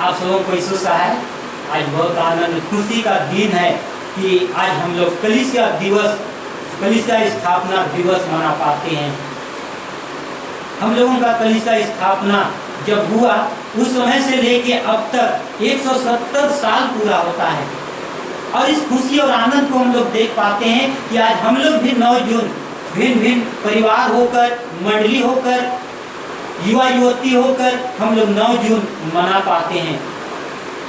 आप सबों को यीशु है। आज बहुत आनंद खुशी का दिन है कि आज हम लोग कलीसिया स्थापना दिवस मना पाते हैं। हम लोगों का कलीसिया स्थापना जब हुआ उस समय से लेके अब तक 170 साल पूरा होता है और इस खुशी और आनंद को हम लोग देख पाते हैं कि आज हम लोग भी 9 जून भिन्न भिन्न परिवार होकर, मंडली होकर, युवा युवती होकर हम लोग 9 जून मना पाते हैं।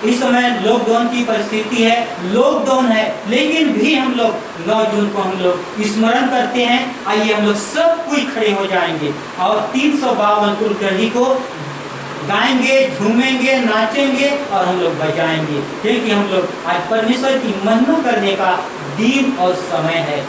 इस समय लॉकडाउन की परिस्थिति है, लॉकडाउन है, लेकिन भी हम लोग 9 जून को हम लोग स्मरण करते हैं। आइए हम लोग सब कोई खड़े हो जाएंगे और 352 कुलकर्णी को गाएंगे, झूमेंगे, नाचेंगे और हम लोग बजाएंगे, क्योंकि हम लोग आज परमेश्वर की महिमा करने का दिन और समय है।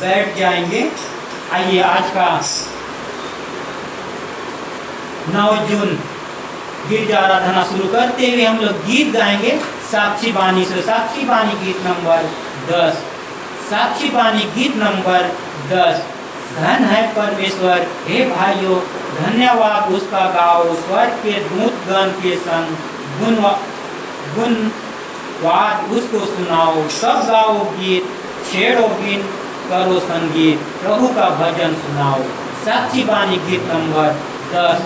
बैठ जाएंगे। आइए आज का 9 जून गिरजा आराधना शुरू करते हुए हम लोग गीत गाएंगे साक्षी बानी से। साक्षी बानी गीत नंबर 10। साक्षी बानी गीत नंबर 10। धन है परमेश्वर, हे भाइयों धन्यवाद उसका गाओ, स्वर्ग के दूतगण के संग गुणवाद उसको सुनाओ, सब गाओ गीत, छेड़ो बीन, करो संगीत, प्रभु का भजन सुनाओ। साक्षी बानी गीत नंबर 10।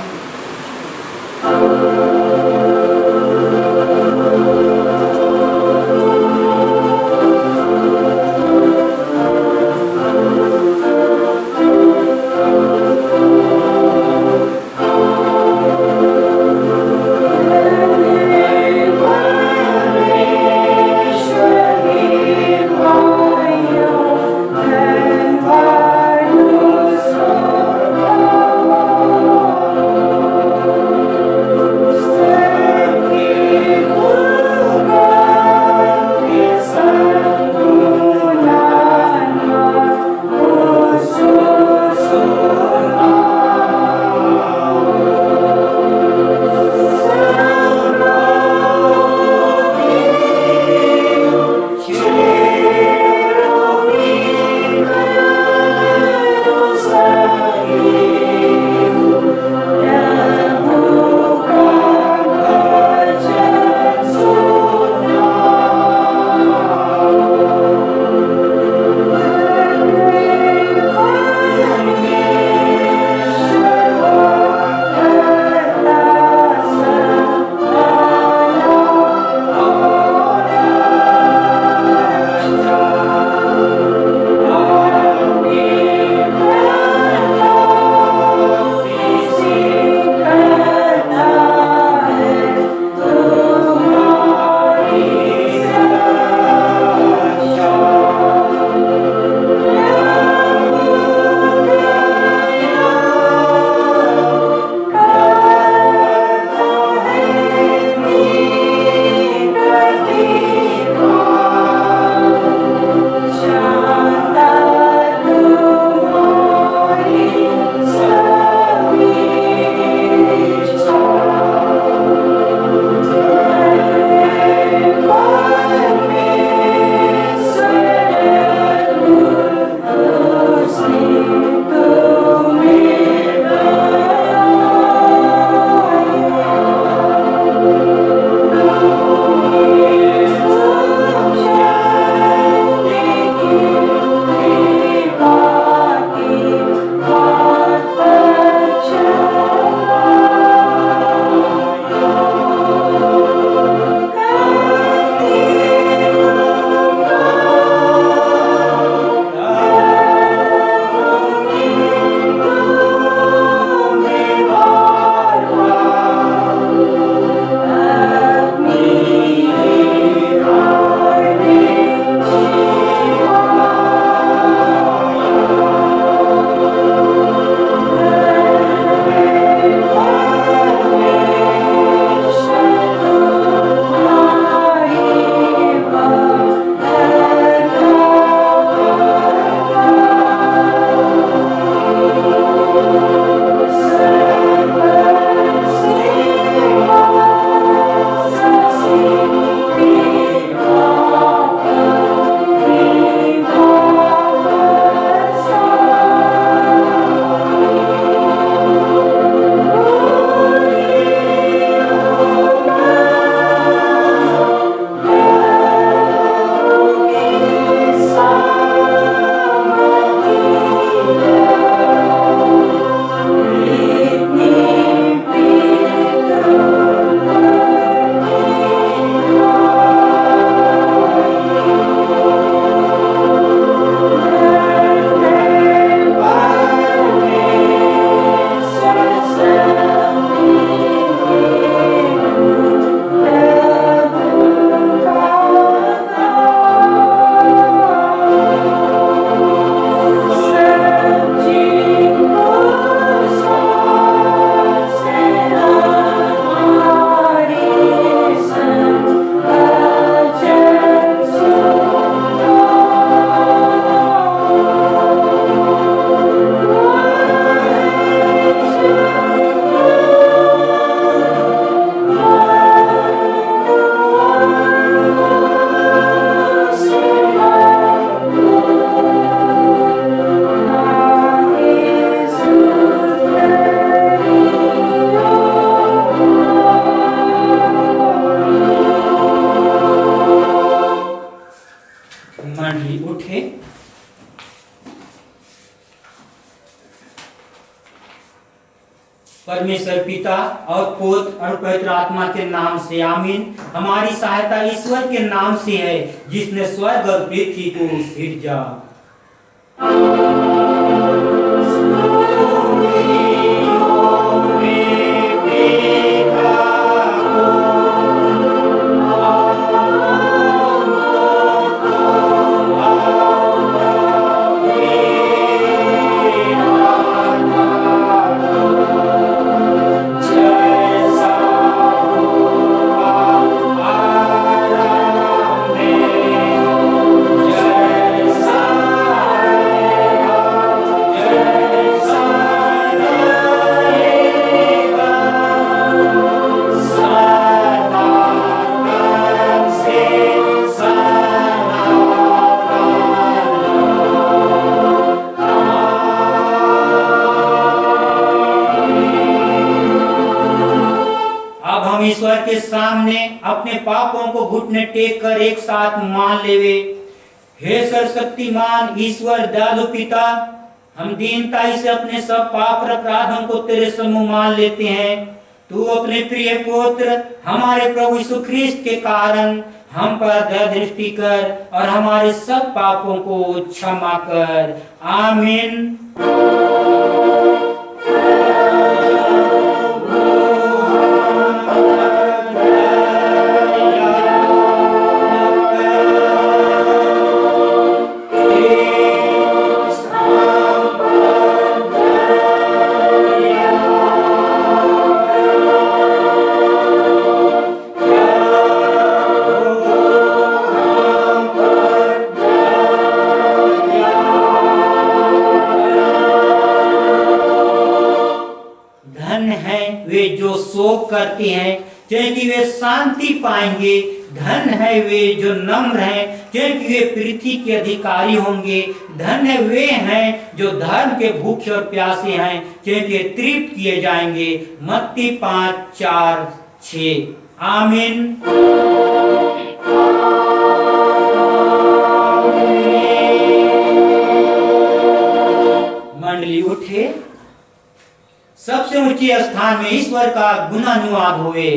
परमेश्वर पिता और पुत्र और पवित्र आत्मा के नाम से आमीन। हमारी सहायता ईश्वर के नाम से है जिसने स्वर्ग और पृथ्वी को सिरजा। ईश्वर के सामने अपने पापों को घुटने टेक कर एक साथ मान लेवे। हे सर्वशक्तिमान ईश्वर दयालु पिता, हम दीनताई से अपने सब पाप और अपराधों को तेरे सम्मुख मान लेते हैं। तू अपने प्रिय पुत्र हमारे प्रभु यीशु ख्रीस्त के कारण हम पर दया दृष्टि कर और हमारे सब पापों को क्षमा कर। आमीन। शोक करते हैं क्योंकि वे शांति पाएंगे। धन है वे जो नम्र हैं क्योंकि वे पृथ्वी के अधिकारी होंगे। धन्य वे हैं जो धर्म के भूखे और प्यासे हैं क्योंकि तृप्त किए जाएंगे। मत्ती 5:4-6। आमीन। मंडली उठे, सबसे ऊंचे स्थान में ईश्वर का गुणानुवाद हुए।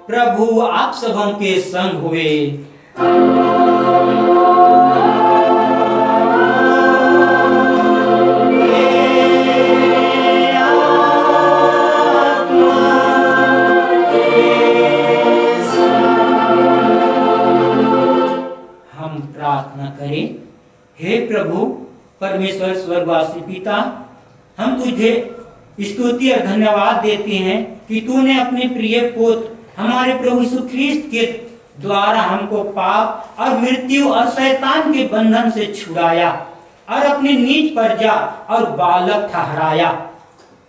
प्रभु आप सबों के संग हुए। हम प्रार्थना करें। हे प्रभु परमेश्वर स्वर्गवासी पिता, हम तुझे स्तुति और धन्यवाद देते हैं कि तूने अपने प्रिय पुत्र हमारे प्रभु यीशु ख्रीस्त के द्वारा हमको पाप और मृत्यु और शैतान के बंधन से छुड़ाया और अपनी नीच प्रजा और बालक ठहराया।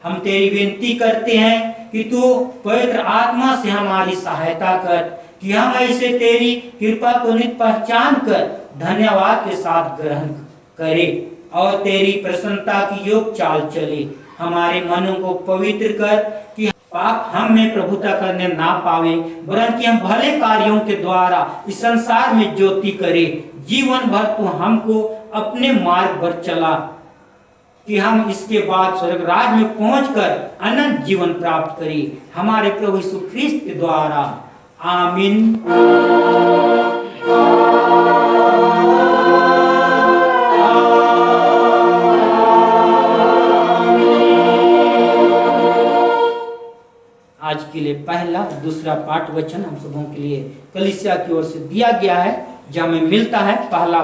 हम तेरी विनती करते हैं कि तू पवित्र आत्मा से हमारी सहायता कर कि हम ऐसे तेरी कृपा को नित पहचान कर धन्यवाद के साथ ग्रहण करें और तेरी प्रसन्नता की योग चाल चले। हमारे मनों को पवित्र कर कि पाप हम में प्रभुता करने ना पावे, वरन कि हम भले कार्यों के द्वारा इस संसार में ज्योति करे। जीवन भर तू हमको अपने मार्ग पर चला कि हम इसके बाद स्वर्ग राज में पहुंचकर अनंत जीवन प्राप्त करें। हमारे प्रभु यीशु ख्रीस्त के द्वारा। आमीन। आज के लिए पहला दूसरा पाठ वचन हम सबों के लिए कलीसिया की ओर से दिया गया है, जहाँ में मिलता है पहला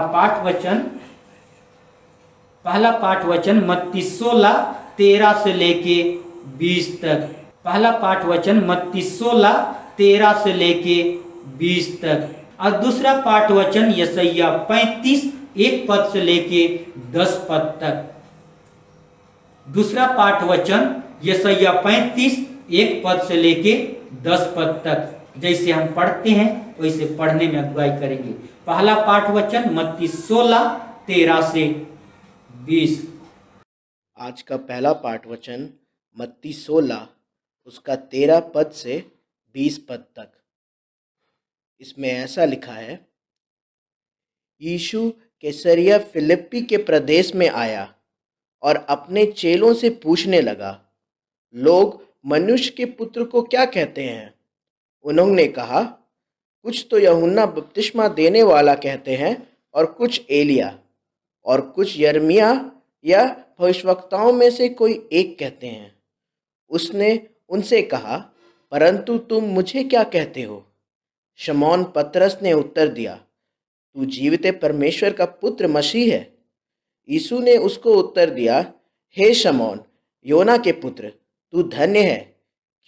पाठ वचन मत्ती 16:13 से लेके 20 तक। पहला पाठ वचन मत्ती 16:13 से लेके 20 तक और दूसरा पाठ वचन यशायाह 35:1 से लेके 10 तक। दूसरा पाठ वचन यशायाह 35 1 पद से लेके 10 पद तक जैसे हम पढ़ते हैं वैसे पढ़ने में अगुवाई करेंगे। पहला पाठ वचन मत्ती 16 13 से 20। आज का पहला पाठ वचन मत्ती 16 उसका 13 पद से 20 पद तक। इसमें ऐसा लिखा है, यीशु कैसरिया फिलिप्पी के प्रदेश में आया और अपने चेलों से पूछने लगा, लोग मनुष्य के पुत्र को क्या कहते हैं? उन्होंने कहा, कुछ तो यूहन्ना बपतिस्मा देने वाला कहते हैं और कुछ एलिया और कुछ यिर्मयाह या भविष्यवक्ताओं में से कोई एक कहते हैं। उसने उनसे कहा, परंतु तुम मुझे क्या कहते हो? शमौन पतरस ने उत्तर दिया, तू जीवित परमेश्वर का पुत्र मसीह है। यीशु ने उसको उत्तर दिया, हे शमौन, योना के पुत्र, तू धन्य है,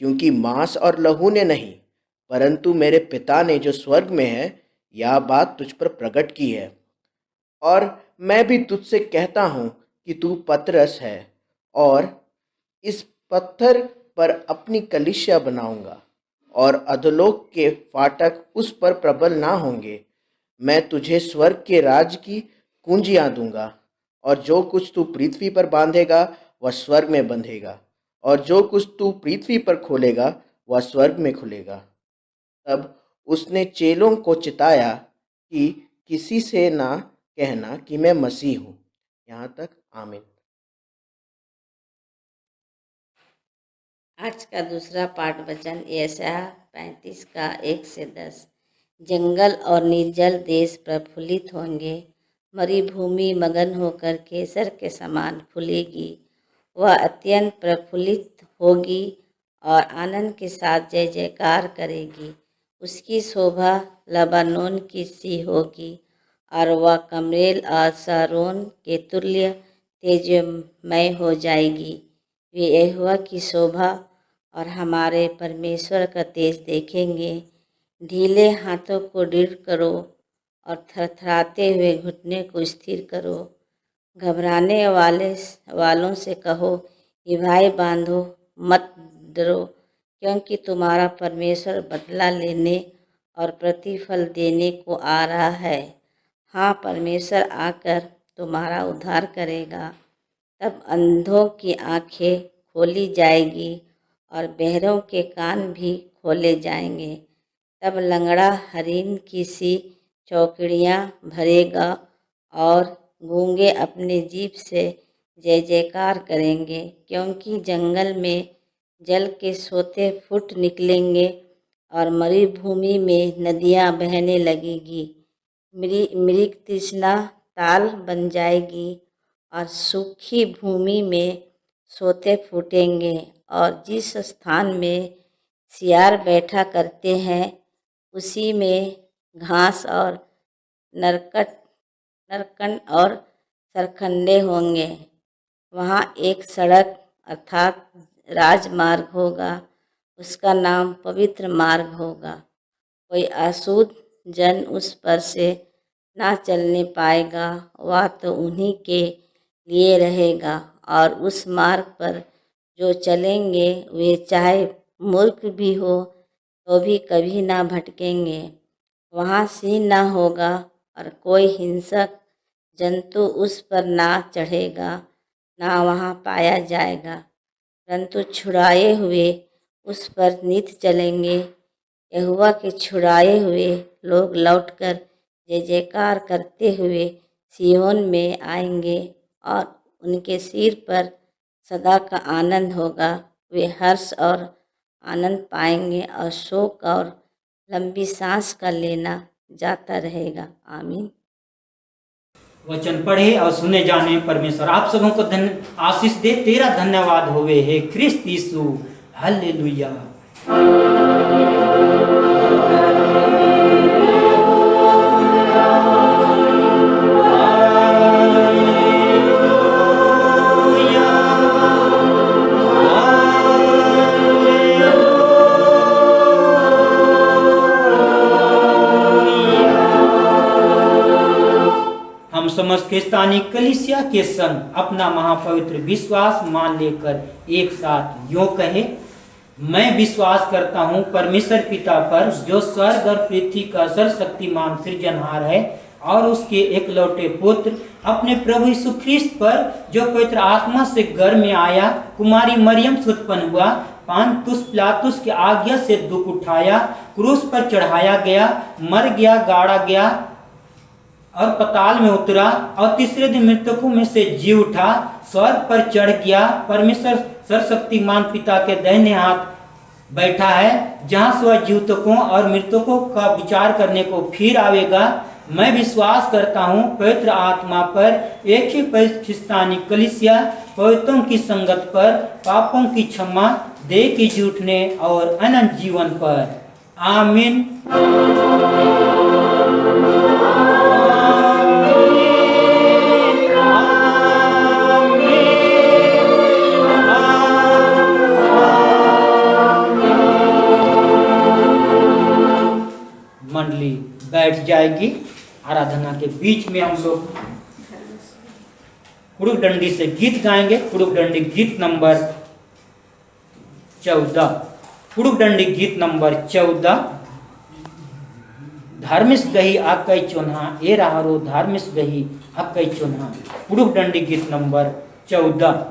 क्योंकि मांस और लहू ने नहीं, परंतु मेरे पिता ने जो स्वर्ग में है यह बात तुझ पर प्रकट की है। और मैं भी तुझसे कहता हूँ कि तू पतरस है, और इस पत्थर पर अपनी कलीसिया बनाऊंगा, और अधोलोक के फाटक उस पर प्रबल ना होंगे। मैं तुझे स्वर्ग के राज की कुंजियाँ दूंगा, और जो कुछ तू पृथ्वी पर बांधेगा वह स्वर्ग में बंधेगा, और जो कुछ तू पृथ्वी पर खोलेगा वह स्वर्ग में खुलेगा। तब उसने चेलों को चिताया कि किसी से ना कहना कि मैं मसीह हूँ। यहाँ तक, आमीन। आज का दूसरा पाठ वचन यशायाह 35 का 1 से 10। जंगल और निर्जल देश प्रफुल्लित होंगे, मरी भूमि मगन होकर केसर के समान फूलेगी। वह अत्यंत प्रफुल्लित होगी और आनंद के साथ जय जयकार करेगी। उसकी शोभा लबानोन की सी होगी, और वह कमरेल और शारोन के तुल्य तेजमय हो जाएगी। वे यहोवा की शोभा और हमारे परमेश्वर का तेज देखेंगे। ढीले हाथों को दृढ़ करो और थरथराते हुए घुटने को स्थिर करो। घबराने वालों से कहो कि भाई बांधो, मत डरो, क्योंकि तुम्हारा परमेश्वर बदला लेने और प्रतिफल देने को आ रहा है। हाँ, परमेश्वर आकर तुम्हारा उद्धार करेगा। तब अंधों की आंखें खोली जाएगी और बहरों के कान भी खोले जाएंगे। तब लंगड़ा हरिन की सी चौकड़ियाँ भरेगा और गूंगे अपने जीभ से जय जयकार करेंगे, क्योंकि जंगल में जल के सोते फूट निकलेंगे और मरी भूमि में नदियाँ बहने लगेगी। मृग तृष्णा ताल बन जाएगी और सूखी भूमि में सोते फूटेंगे, और जिस स्थान में सियार बैठा करते हैं उसी में घास और नरकन और सरखंडे होंगे। वहाँ एक सड़क अर्थात राजमार्ग होगा, उसका नाम पवित्र मार्ग होगा। कोई अशुद्ध जन उस पर से ना चलने पाएगा, वह तो उन्हीं के लिए रहेगा। और उस मार्ग पर जो चलेंगे वे चाहे मूर्ख भी हो तो भी कभी ना भटकेंगे। वहाँ सिंह ना होगा और कोई हिंसक जंतु उस पर ना चढ़ेगा, ना वहाँ पाया जाएगा, परंतु छुड़ाए हुए उस पर नित चलेंगे। यहोवा के छुड़ाए हुए लोग लौटकर जय जयकार करते हुए सिय्योन में आएंगे, और उनके सिर पर सदा का आनंद होगा। वे हर्ष और आनंद पाएंगे और शोक और लंबी सांस का लेना जाता रहेगा। आमीन। वचन पढ़े और सुने जाने परमेश्वर आप सबों को आशीष दे। तेरा धन्यवाद होवे हे ख्रिस्त यीशु। हालेलुया। समस्त खिस्तानी कलीसिया के संग अपना महापवित्र विश्वास मान लेकर एक साथ यूं कहे, मैं विश्वास करता हूँ परमेश्वर पिता पर, जो स्वर्ग और पृथ्वी का सर्वशक्तिमान सृजनहार है, और उसके एकलौते पुत्र अपने प्रभु यीशु ख्रिस्त पर, जो पवित्र आत्मा से गर्भ में आया, कुमारी मरियम से उत्पन्न हुआ, पांतुस पिलातुस की आज्ञा से दुख उठाया, क्रूस पर चढ़ाया गया, मर गया, गाड़ा गया और पताल में उतरा, और तीसरे दिन मृतकों में से जी उठा, स्वर्ग पर चढ़ गया, परमेश्वर सर्वशक्तिमान पिता के दाहिने हाथ बैठा है, जहां से वह जीवितों और मृतकों का विचार करने को फिर आवेगा। मैं विश्वास करता हूँ पवित्र आत्मा पर, एक ही पवित्र खिस्तानी कलीसिया, पवित्रों की संगत पर, पापों की क्षमा, देह की जूठने और अनंत जीवन पर। आमीन। मंडली बैठ जाएगी। आराधना के बीच में हम लोग कुड़ुक डंडी से गीत गाएंगे। कुड़ुक डंडी गीत नंबर 14। कुड़ुक डंडी गीत नंबर 14। धार्मिस गही आकई चोन्हा ए राहरो, धार्मिस गही आकई चोन्हा। कुड़ुक डंडी गीत नंबर 14।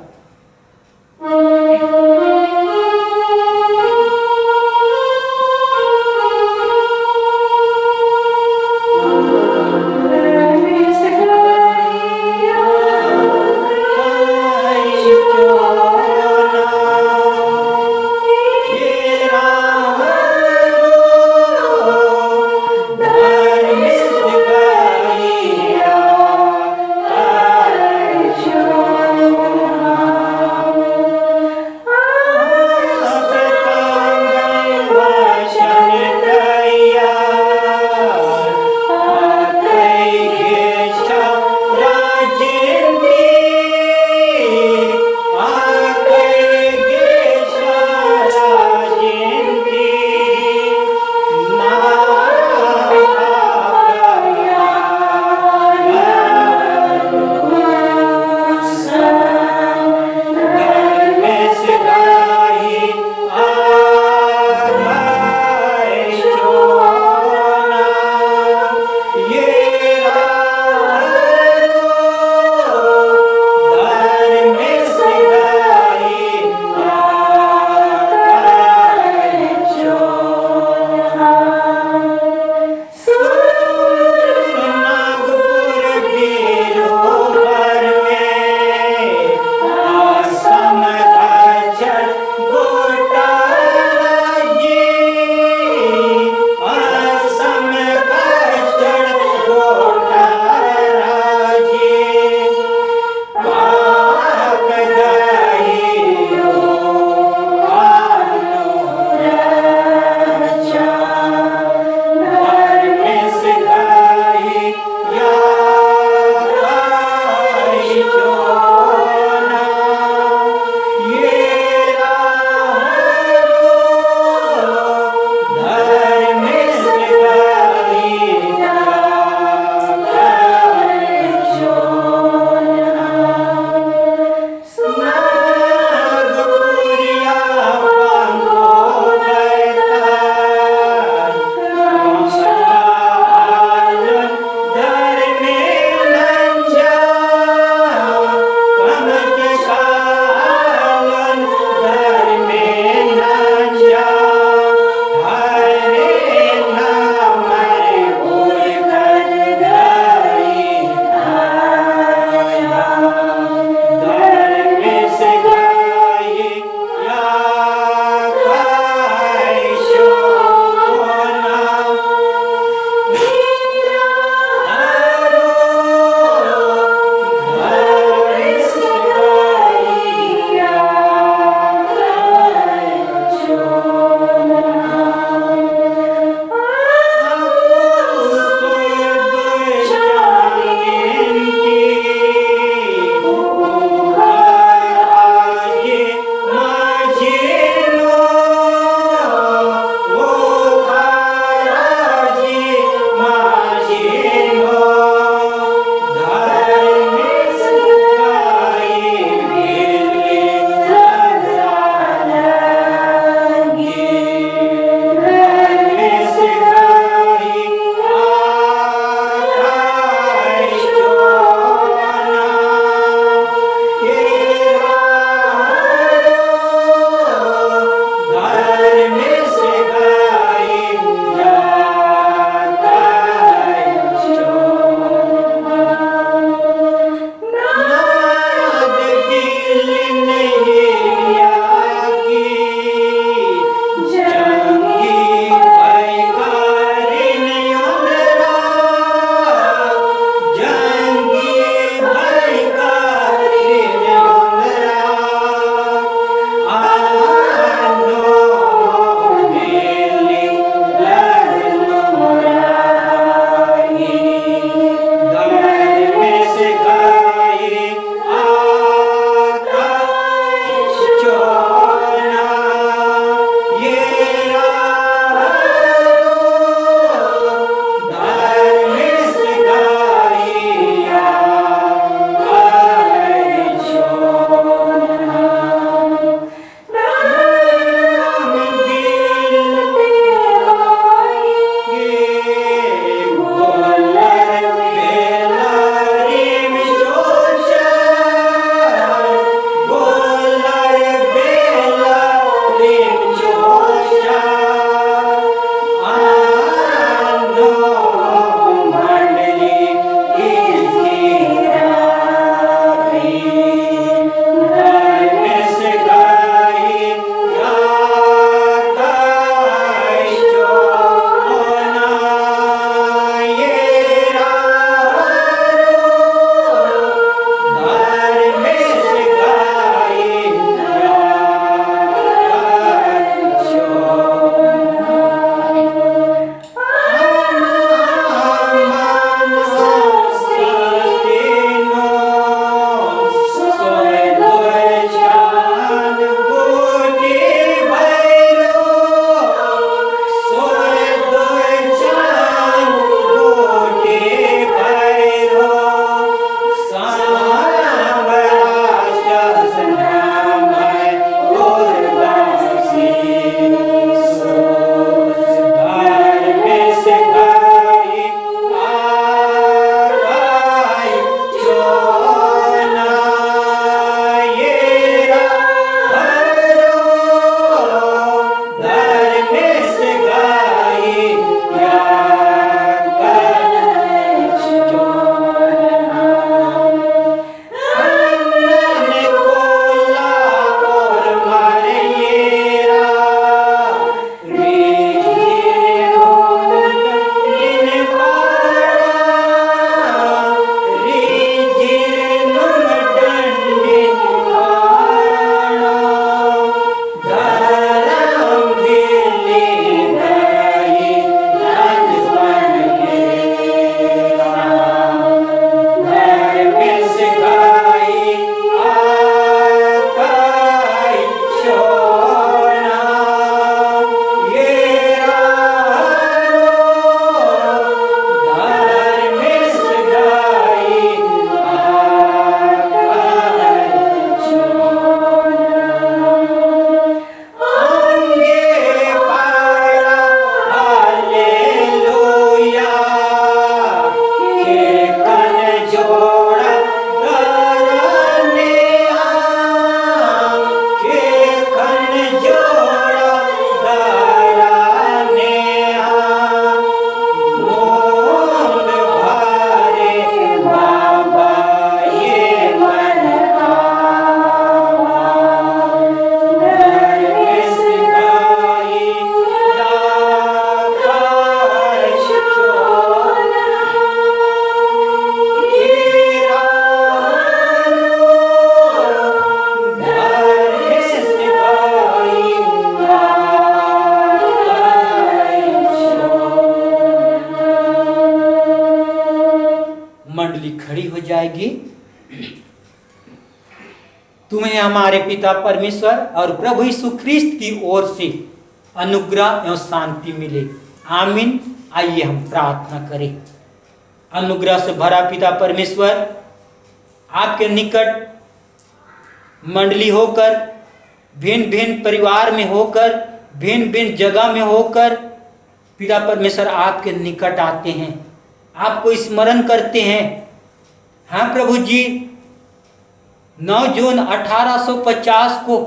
हमारे पिता परमेश्वर और प्रभु यीशु ख्रिस्त की ओर से अनुग्रह एवं शांति मिले। आमीन। आइए हम प्रार्थना करें। अनुग्रह से भरा पिता परमेश्वर, आपके निकट मंडली होकर, भिन्न भिन्न परिवार में होकर, भिन्न भिन्न जगह में होकर पिता परमेश्वर आपके निकट आते हैं, आपको स्मरण करते हैं। हाँ प्रभु जी, 9 जून 1850 को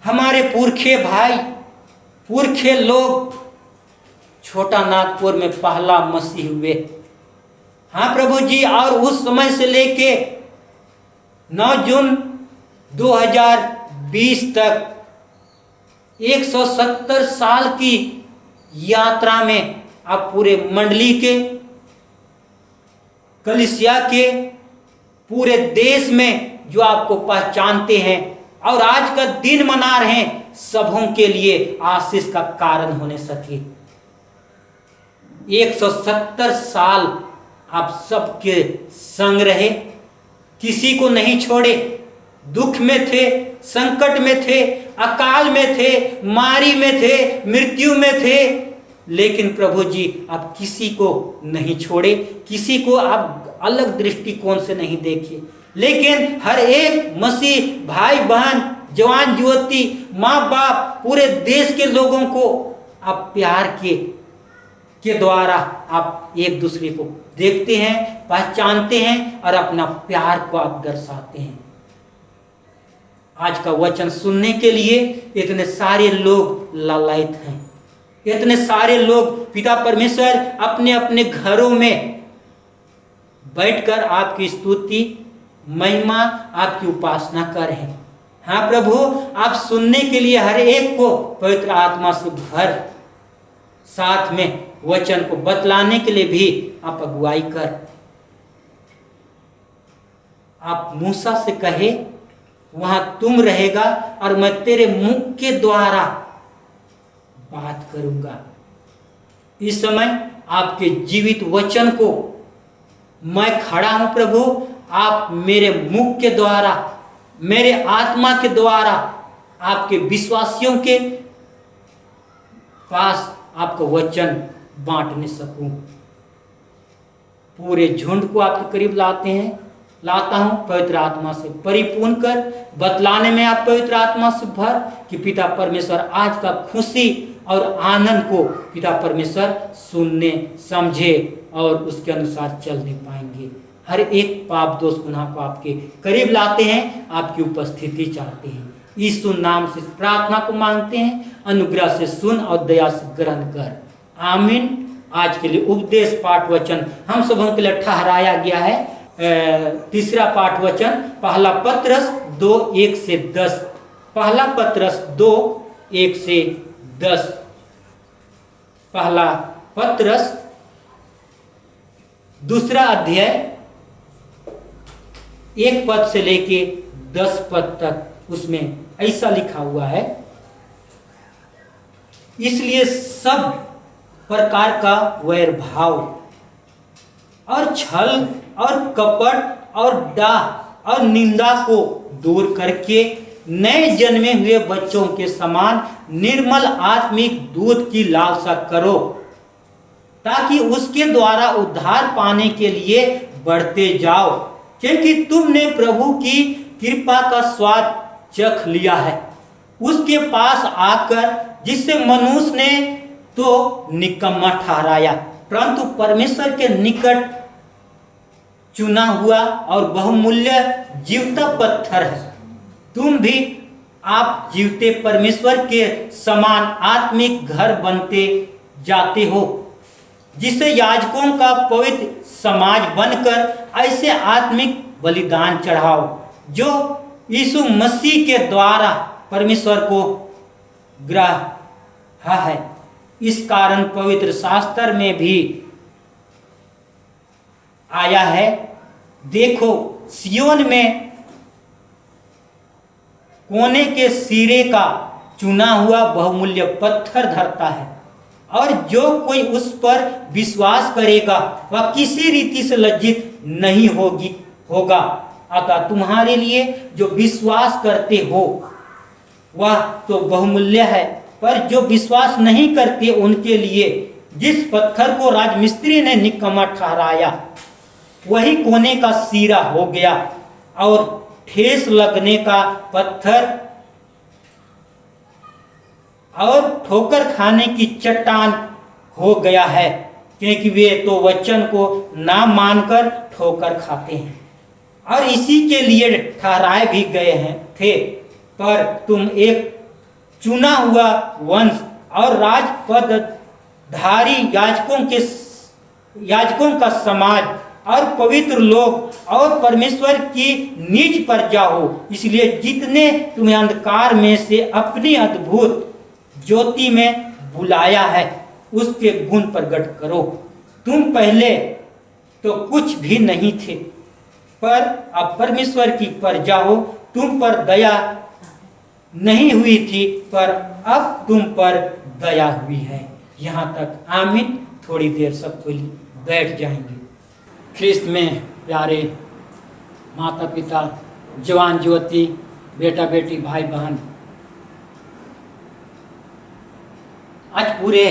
हमारे पुरखे भाई, पुरखे लोग छोटा नागपुर में पहला मसीह हुए। हाँ प्रभु जी, और उस समय से लेके 9 जून 2020 तक 170 साल की यात्रा में आप पूरे मंडली के, कलीसिया के, पूरे देश में जो आपको पहचानते हैं और आज का दिन मना रहे हैं, सबों के लिए आशीष का कारण होने सके। 170 साल आप सबके संग रहे, किसी को नहीं छोड़े। दुख में थे, संकट में थे, अकाल में थे, मारी में थे, मृत्यु में थे, लेकिन प्रभु जी आप किसी को नहीं छोड़े, किसी को आप अलग दृष्टिकोण से नहीं देखे, लेकिन हर एक मसीह भाई बहन, जवान युवती, माँ बाप, पूरे देश के लोगों को आप प्यार के द्वारा आप एक दूसरे को देखते हैं, पहचानते हैं और अपना प्यार को आप दर्शाते हैं। आज का वचन सुनने के लिए इतने सारे लोग लालायित हैं, इतने सारे लोग पिता परमेश्वर अपने अपने घरों में बैठकर आपकी स्तुति, महिमा, आपकी उपासना कर रहे हैं। हाँ प्रभु, आप सुनने के लिए हर एक को पवित्र आत्मा से भर, साथ में वचन को बतलाने के लिए भी आप अगुवाई कर। आप मूसा से कहे वहां तुम रहेगा और मैं तेरे मुख के द्वारा बात करूंगा। इस समय आपके जीवित वचन को मैं खड़ा हूं प्रभु, आप मेरे मुख के द्वारा, मेरे आत्मा के द्वारा आपके विश्वासियों के पास आपका वचन बांटने सकूं। पूरे झुंड को आपके करीब लाता हूं, पवित्र आत्मा से परिपूर्ण कर, बतलाने में आप पवित्र आत्मा से भर कि पिता परमेश्वर आज का खुशी और आनंद को पिता परमेश्वर सुनने, समझे और उसके अनुसार चलने पाएंगे। हर एक पाप दोष गुनाह को आपके करीब लाते हैं, आपकी उपस्थिति चाहते हैं। यीशु नाम से प्रार्थना को मांगते हैं, अनुग्रह से सुन और दया से ग्रहण कर। आमीन। आज के लिए उपदेश पाठ वचन हम सबों के लिए ठहराया गया है। तीसरा पाठ वचन पहला पत्रस 2:1-10। पहला पत्रस 2:1-10। पहला पत्रस दूसरा अध्याय 1 पद से लेके 10 पद तक, उसमें ऐसा लिखा हुआ है, इसलिए सब प्रकार का वैर भाव और छल और कपट और डाह और निंदा को दूर करके नए जन्मे हुए बच्चों के समान निर्मल आत्मिक दूध की लालसा करो, ताकि उसके द्वारा उद्धार पाने के लिए बढ़ते जाओ, क्योंकि तुमने प्रभु की कृपा का स्वाद चख लिया है। उसके पास आकर, जिससे मनुष्य ने तो निकम्मा ठहराया, परंतु परमेश्वर के निकट चुना हुआ और बहुमूल्य जीवता पत्थर है। तुम भी आप जीवते परमेश्वर के समान आत्मिक घर बनते जाते हो, जिसे याजकों का पवित्र समाज बनकर ऐसे आत्मिक बलिदान चढ़ाओ जो यीशु मसीह के द्वारा परमेश्वर को ग्राह्य है। इस कारण पवित्र शास्त्र में भी आया है, देखो सियोन में कोने के सिरे का चुना हुआ बहुमूल्य पत्थर धरता है, और जो कोई उस पर विश्वास करेगा वह किसी रीति से लज्जित नहीं होगा। अतः तुम्हारे लिए जो विश्वास करते हो वह तो बहुमूल्य है, पर जो विश्वास नहीं करते उनके लिए जिस पत्थर को राजमिस्त्री ने निकम्मा ठहराया वही कोने का सिरा हो गया और ठेस लगने का पत्थर और ठोकर खाने की चट्टान हो गया है, क्योंकि वे तो वचन को ना मानकर ठोकर खाते हैं और इसी के लिए ठहराए भी गए थे। पर तुम एक चुना हुआ वंश और राजपदधारी याजकों का समाज और पवित्र लोग और परमेश्वर की नीच प्रजा हो, इसलिए जितने तुम्हें अंधकार में से अपनी अद्भुत ज्योति में बुलाया है उसके गुण प्रकट करो। तुम पहले तो कुछ भी नहीं थे, पर अब परमेश्वर की प्रजा हो। तुम पर दया नहीं हुई थी, पर अब तुम पर दया हुई है। यहाँ तक आमीन। थोड़ी देर सब कोई बैठ जाएंगे। ख्रिस्त में प्यारे माता पिता, जवान ज्योति, बेटा बेटी, भाई बहन, आज पूरे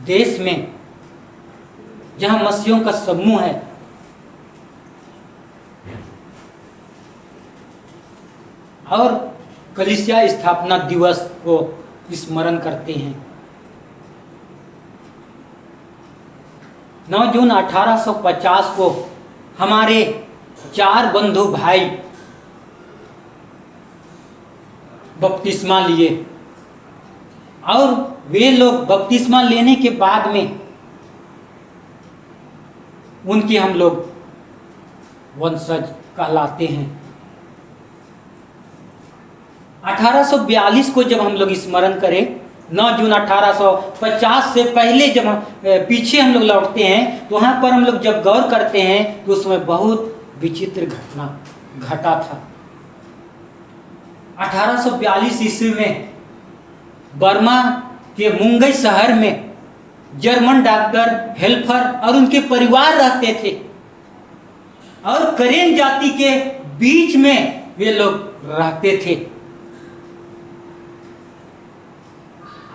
देश में जहां मसीहों का समूह है, और कलीसिया स्थापना दिवस को स्मरण करते हैं। 9 जून 1850 को हमारे 4 बंधु भाई बपतिस्मा लिए और वे लोग बपतिस्मा लेने के बाद में उनके हम लोग वंशज कहलाते हैं। 1842 को जब हम लोग स्मरण करें, 9 जून 1850 से पहले जब पीछे हम लोग लौटते हैं तो वहाँ पर हम लोग जब गौर करते हैं तो उसमें बहुत विचित्र घटना घटा था। 1842 ईस्वी में बर्मा के मुंगई शहर में जर्मन डॉक्टर हेल्फर और उनके परिवार रहते थे और करेन जाति के बीच में वे लोग रहते थे।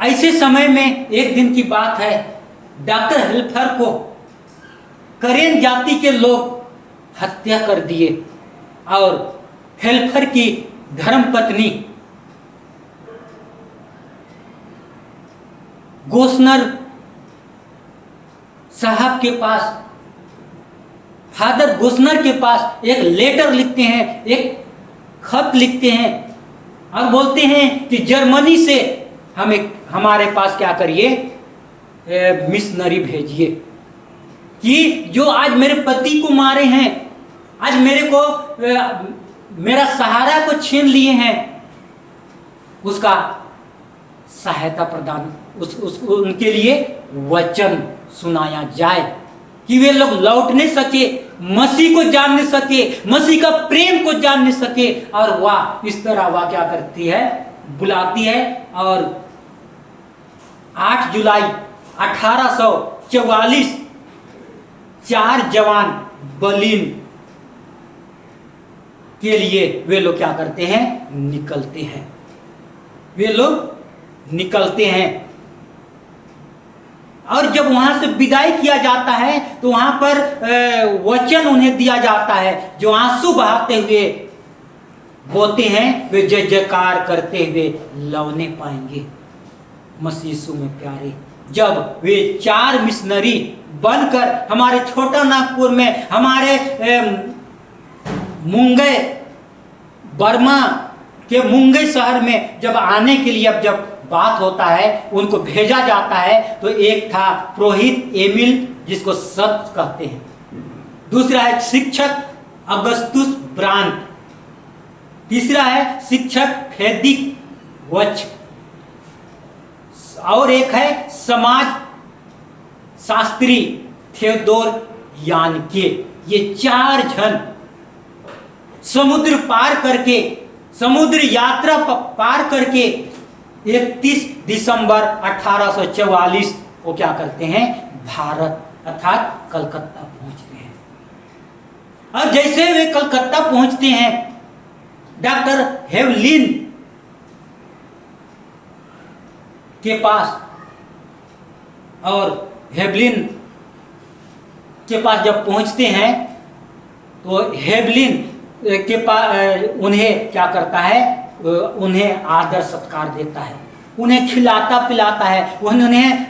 ऐसे समय में एक दिन की बात है, डॉक्टर हेल्फर को करेन जाति के लोग हत्या कर दिए और हेल्फर की धर्मपत्नी गोस्नर साहब के पास, फादर गोस्नर के पास एक लेटर लिखते हैं, एक खत लिखते हैं और बोलते हैं कि जर्मनी से हमारे पास क्या करिए, मिशनरी भेजिए कि जो आज मेरे पति को मारे हैं, आज मेरा सहारा को छीन लिए हैं, उसका सहायता प्रदान उनके लिए वचन सुनाया जाए कि वे लोग लौटने सके, मसीह को जानने सके, मसीह का प्रेम को जानने सके। और वह इस तरह वह क्या करती है, बुलाती है। और 8 जुलाई 1844 4 जवान बर्लिन के लिए वे लोग क्या करते हैं, निकलते हैं। वे लोग निकलते हैं और जब वहां से विदाई किया जाता है तो वहां पर वचन उन्हें दिया जाता है, जो आंसू बहाते हुए बोलते हैं, वे जय जयकार करते हुए लौने पाएंगे मसीह यीशु में प्यारे। जब वे 4 मिशनरी बनकर हमारे छोटा नागपुर में, हमारे मुंगई, बर्मा के मुंगई शहर में जब आने के लिए जब बात होता है, उनको भेजा जाता है, तो एक था पुरोहित एमिल, जिसको सत कहते हैं, दूसरा है शिक्षक अगस्तुस ब्रांड, तीसरा है शिक्षक फेदिक वच, और एक है समाज शास्त्री थियोडोर यानके। ये 4 जन समुद्र पार करके, समुद्र यात्रा पार करके 31 दिसंबर 1844 को क्या करते हैं, भारत अर्थात कलकत्ता पहुंचते हैं। और जैसे वे कलकत्ता पहुंचते हैं, डॉक्टर हेवलिन के पास, और हेवलिन के पास जब पहुंचते हैं तो हेवलिन के पास उन्हें क्या करता है, उन्हें आदर सत्कार देता है, उन्हें खिलाता पिलाता है, उन्हें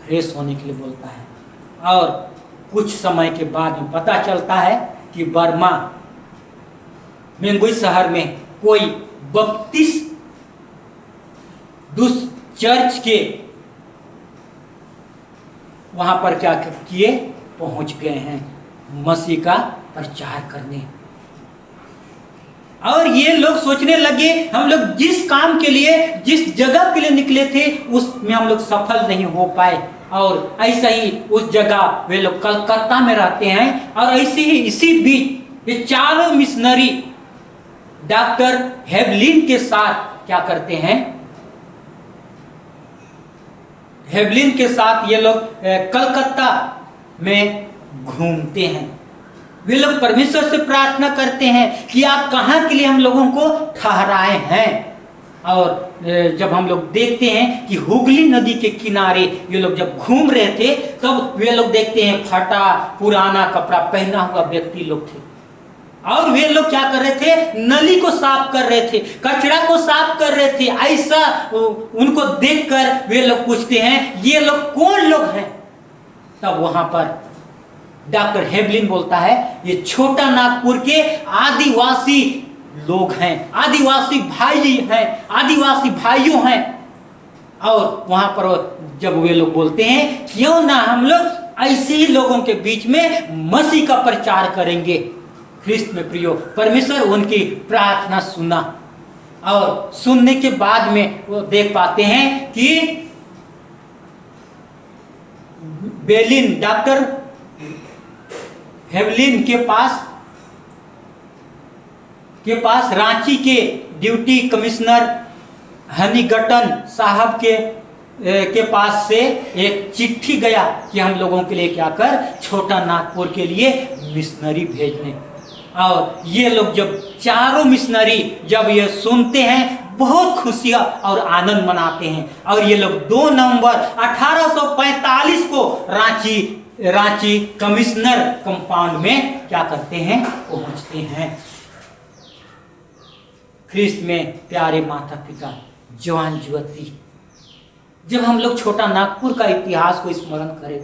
फ्रेश होने के लिए बोलता है। और कुछ समय के बाद में पता चलता है कि बर्मा मेंगुई शहर में कोई 32 चर्च के वहां पर क्या किए, पहुंच गए हैं मसीह का प्रचार करने। और ये लोग सोचने लगे हम लोग जिस काम के लिए, जिस जगह के लिए निकले थे उसमें हम लोग सफल नहीं हो पाए, और ऐसा ही उस जगह वे लोग कलकत्ता में रहते हैं। और ऐसे ही इसी बीच ये चारों मिशनरी डॉक्टर हेवलिन के साथ क्या करते हैं, हेवलिन के साथ ये लोग कलकत्ता में घूमते हैं। वे लोग परमेश्वर से प्रार्थना करते हैं कि आप कहाँ के लिए हम लोगों को ठहराए हैं। और जब हम लोग देखते हैं कि हुगली नदी के किनारे ये लोग जब घूम रहे थे, तब वे लोग देखते हैं फटा पुराना कपड़ा पहना हुआ व्यक्ति लोग थे, और वे लोग क्या कर रहे थे, नली को साफ कर रहे थे, कचरा को साफ कर रहे थे। ऐसा उनको देखकर वे लोग पूछते हैं ये लोग कौन लोग हैं। तब वहां पर डॉक्टर हेवलिन बोलता है ये छोटा नागपुर के आदिवासी लोग हैं, आदिवासी भाई हैं, आदिवासी भाइयों हैं। और वहां पर जब वे लोग बोलते हैं क्यों ना हम लोग ऐसे ही लोगों के बीच में मसीह का प्रचार करेंगे। ख्रिस्त में प्रियो, परमेश्वर उनकी प्रार्थना सुना, और सुनने के बाद में वो देख पाते हैं कि बेलिन डॉक्टर हेवलिन के पास रांची के ड्यूटी कमिश्नर हनीगटन साहब के पास से एक चिट्ठी गया कि हम लोगों के लिए क्या कर, छोटा नागपुर के लिए मिशनरी भेजने। और ये लोग जब चारों मिशनरी जब ये सुनते हैं बहुत खुशियां और आनंद मनाते हैं, और ये लोग 2 नवंबर 1845 को रांची कमिश्नर कंपाउंड में क्या करते हैं, पहुंचते हैं। ख्रिस्त में प्यारे माता पिता, जवान युवती, जब हम लोग छोटा नागपुर का इतिहास को स्मरण करें,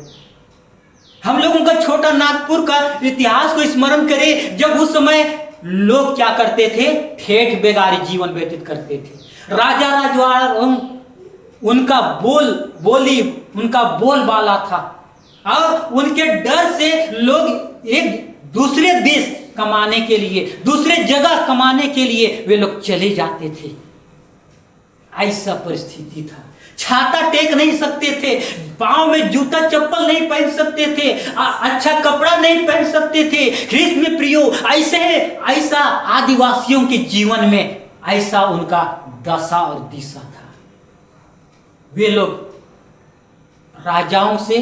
हम लोगों का छोटा नागपुर का इतिहास को स्मरण करें, जब उस समय लोग क्या करते थे, ठेठ बेगारी जीवन व्यतीत करते थे। राजा राजवाड़ा उनका उनका बोलबाला था, और उनके डर से लोग एक दूसरे देश कमाने के लिए, दूसरे जगह कमाने के लिए वे लोग चले जाते थे। ऐसा परिस्थिति था, छाता टेक नहीं सकते थे, पांव में जूता चप्पल नहीं पहन सकते थे, अच्छा कपड़ा नहीं पहन सकते थे। ख्रिस्त में प्रियो, ऐसा आदिवासियों के जीवन में ऐसा उनका दशा और दिशा था। वे लोग राजाओं से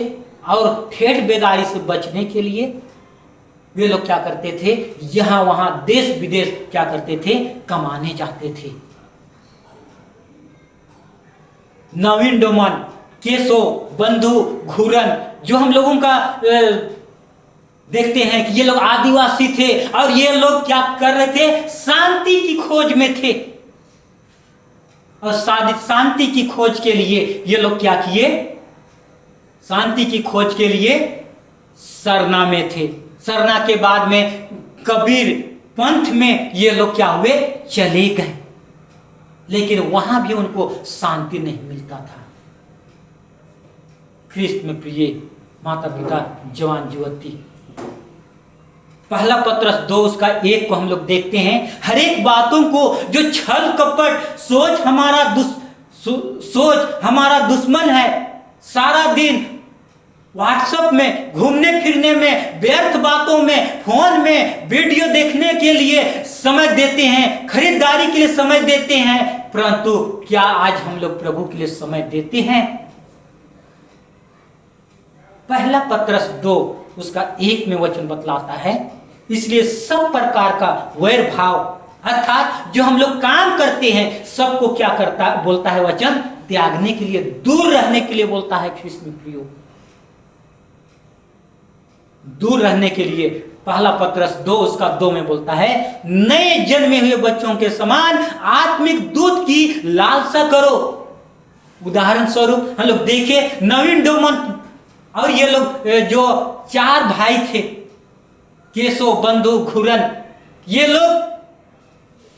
और ठेठ बेगारी से बचने के लिए वे लोग क्या करते थे, यहां वहां देश विदेश क्या करते थे, कमाने जाते थे। नवीन डोमन, केशो, बंधु, घूरन, जो हम लोगों का देखते हैं कि ये लोग आदिवासी थे, और ये लोग क्या कर रहे थे, शांति की खोज में थे। और शांति की खोज के लिए ये लोग क्या किए, शांति की खोज के लिए सरना में थे। सरना के बाद में कबीर पंथ में ये लोग क्या हुए, चले गए, लेकिन वहां भी उनको शांति नहीं मिलता था। ख्रिस्त में प्रिय माता पिता, जवान युवती, पहला पत्रस 2 उसका 1 को हम लोग देखते हैं। हर एक बातों को जो छल कपट सोच हमारा दुश्मन है, सारा दिन व्हाट्सएप में, घूमने फिरने में, व्यर्थ बातों में, फोन में वीडियो देखने के लिए समय देते हैं, खरीदारी के लिए समय देते हैं, परंतु क्या आज हम लोग प्रभु के लिए समय देते हैं? पहला पत्रस 2 उसका 1 में वचन बतलाता है। इसलिए सब प्रकार का वैर भाव, अर्थात जो हम लोग काम करते हैं सबको क्या करता बोलता है वचन, त्यागने के लिए, दूर रहने के लिए बोलता है ख्रीष्ट में प्रियो, दूर रहने के लिए। पहला पत्रस 2 उसका 2 में बोलता है, नए जन्मे हुए बच्चों के समान आत्मिक दूध की लालसा करो। उदाहरण स्वरूप हम लोग देखे नवीन डोमन और ये लोग जो 4 भाई थे, केशव, बंधु, घुरन, ये लोग,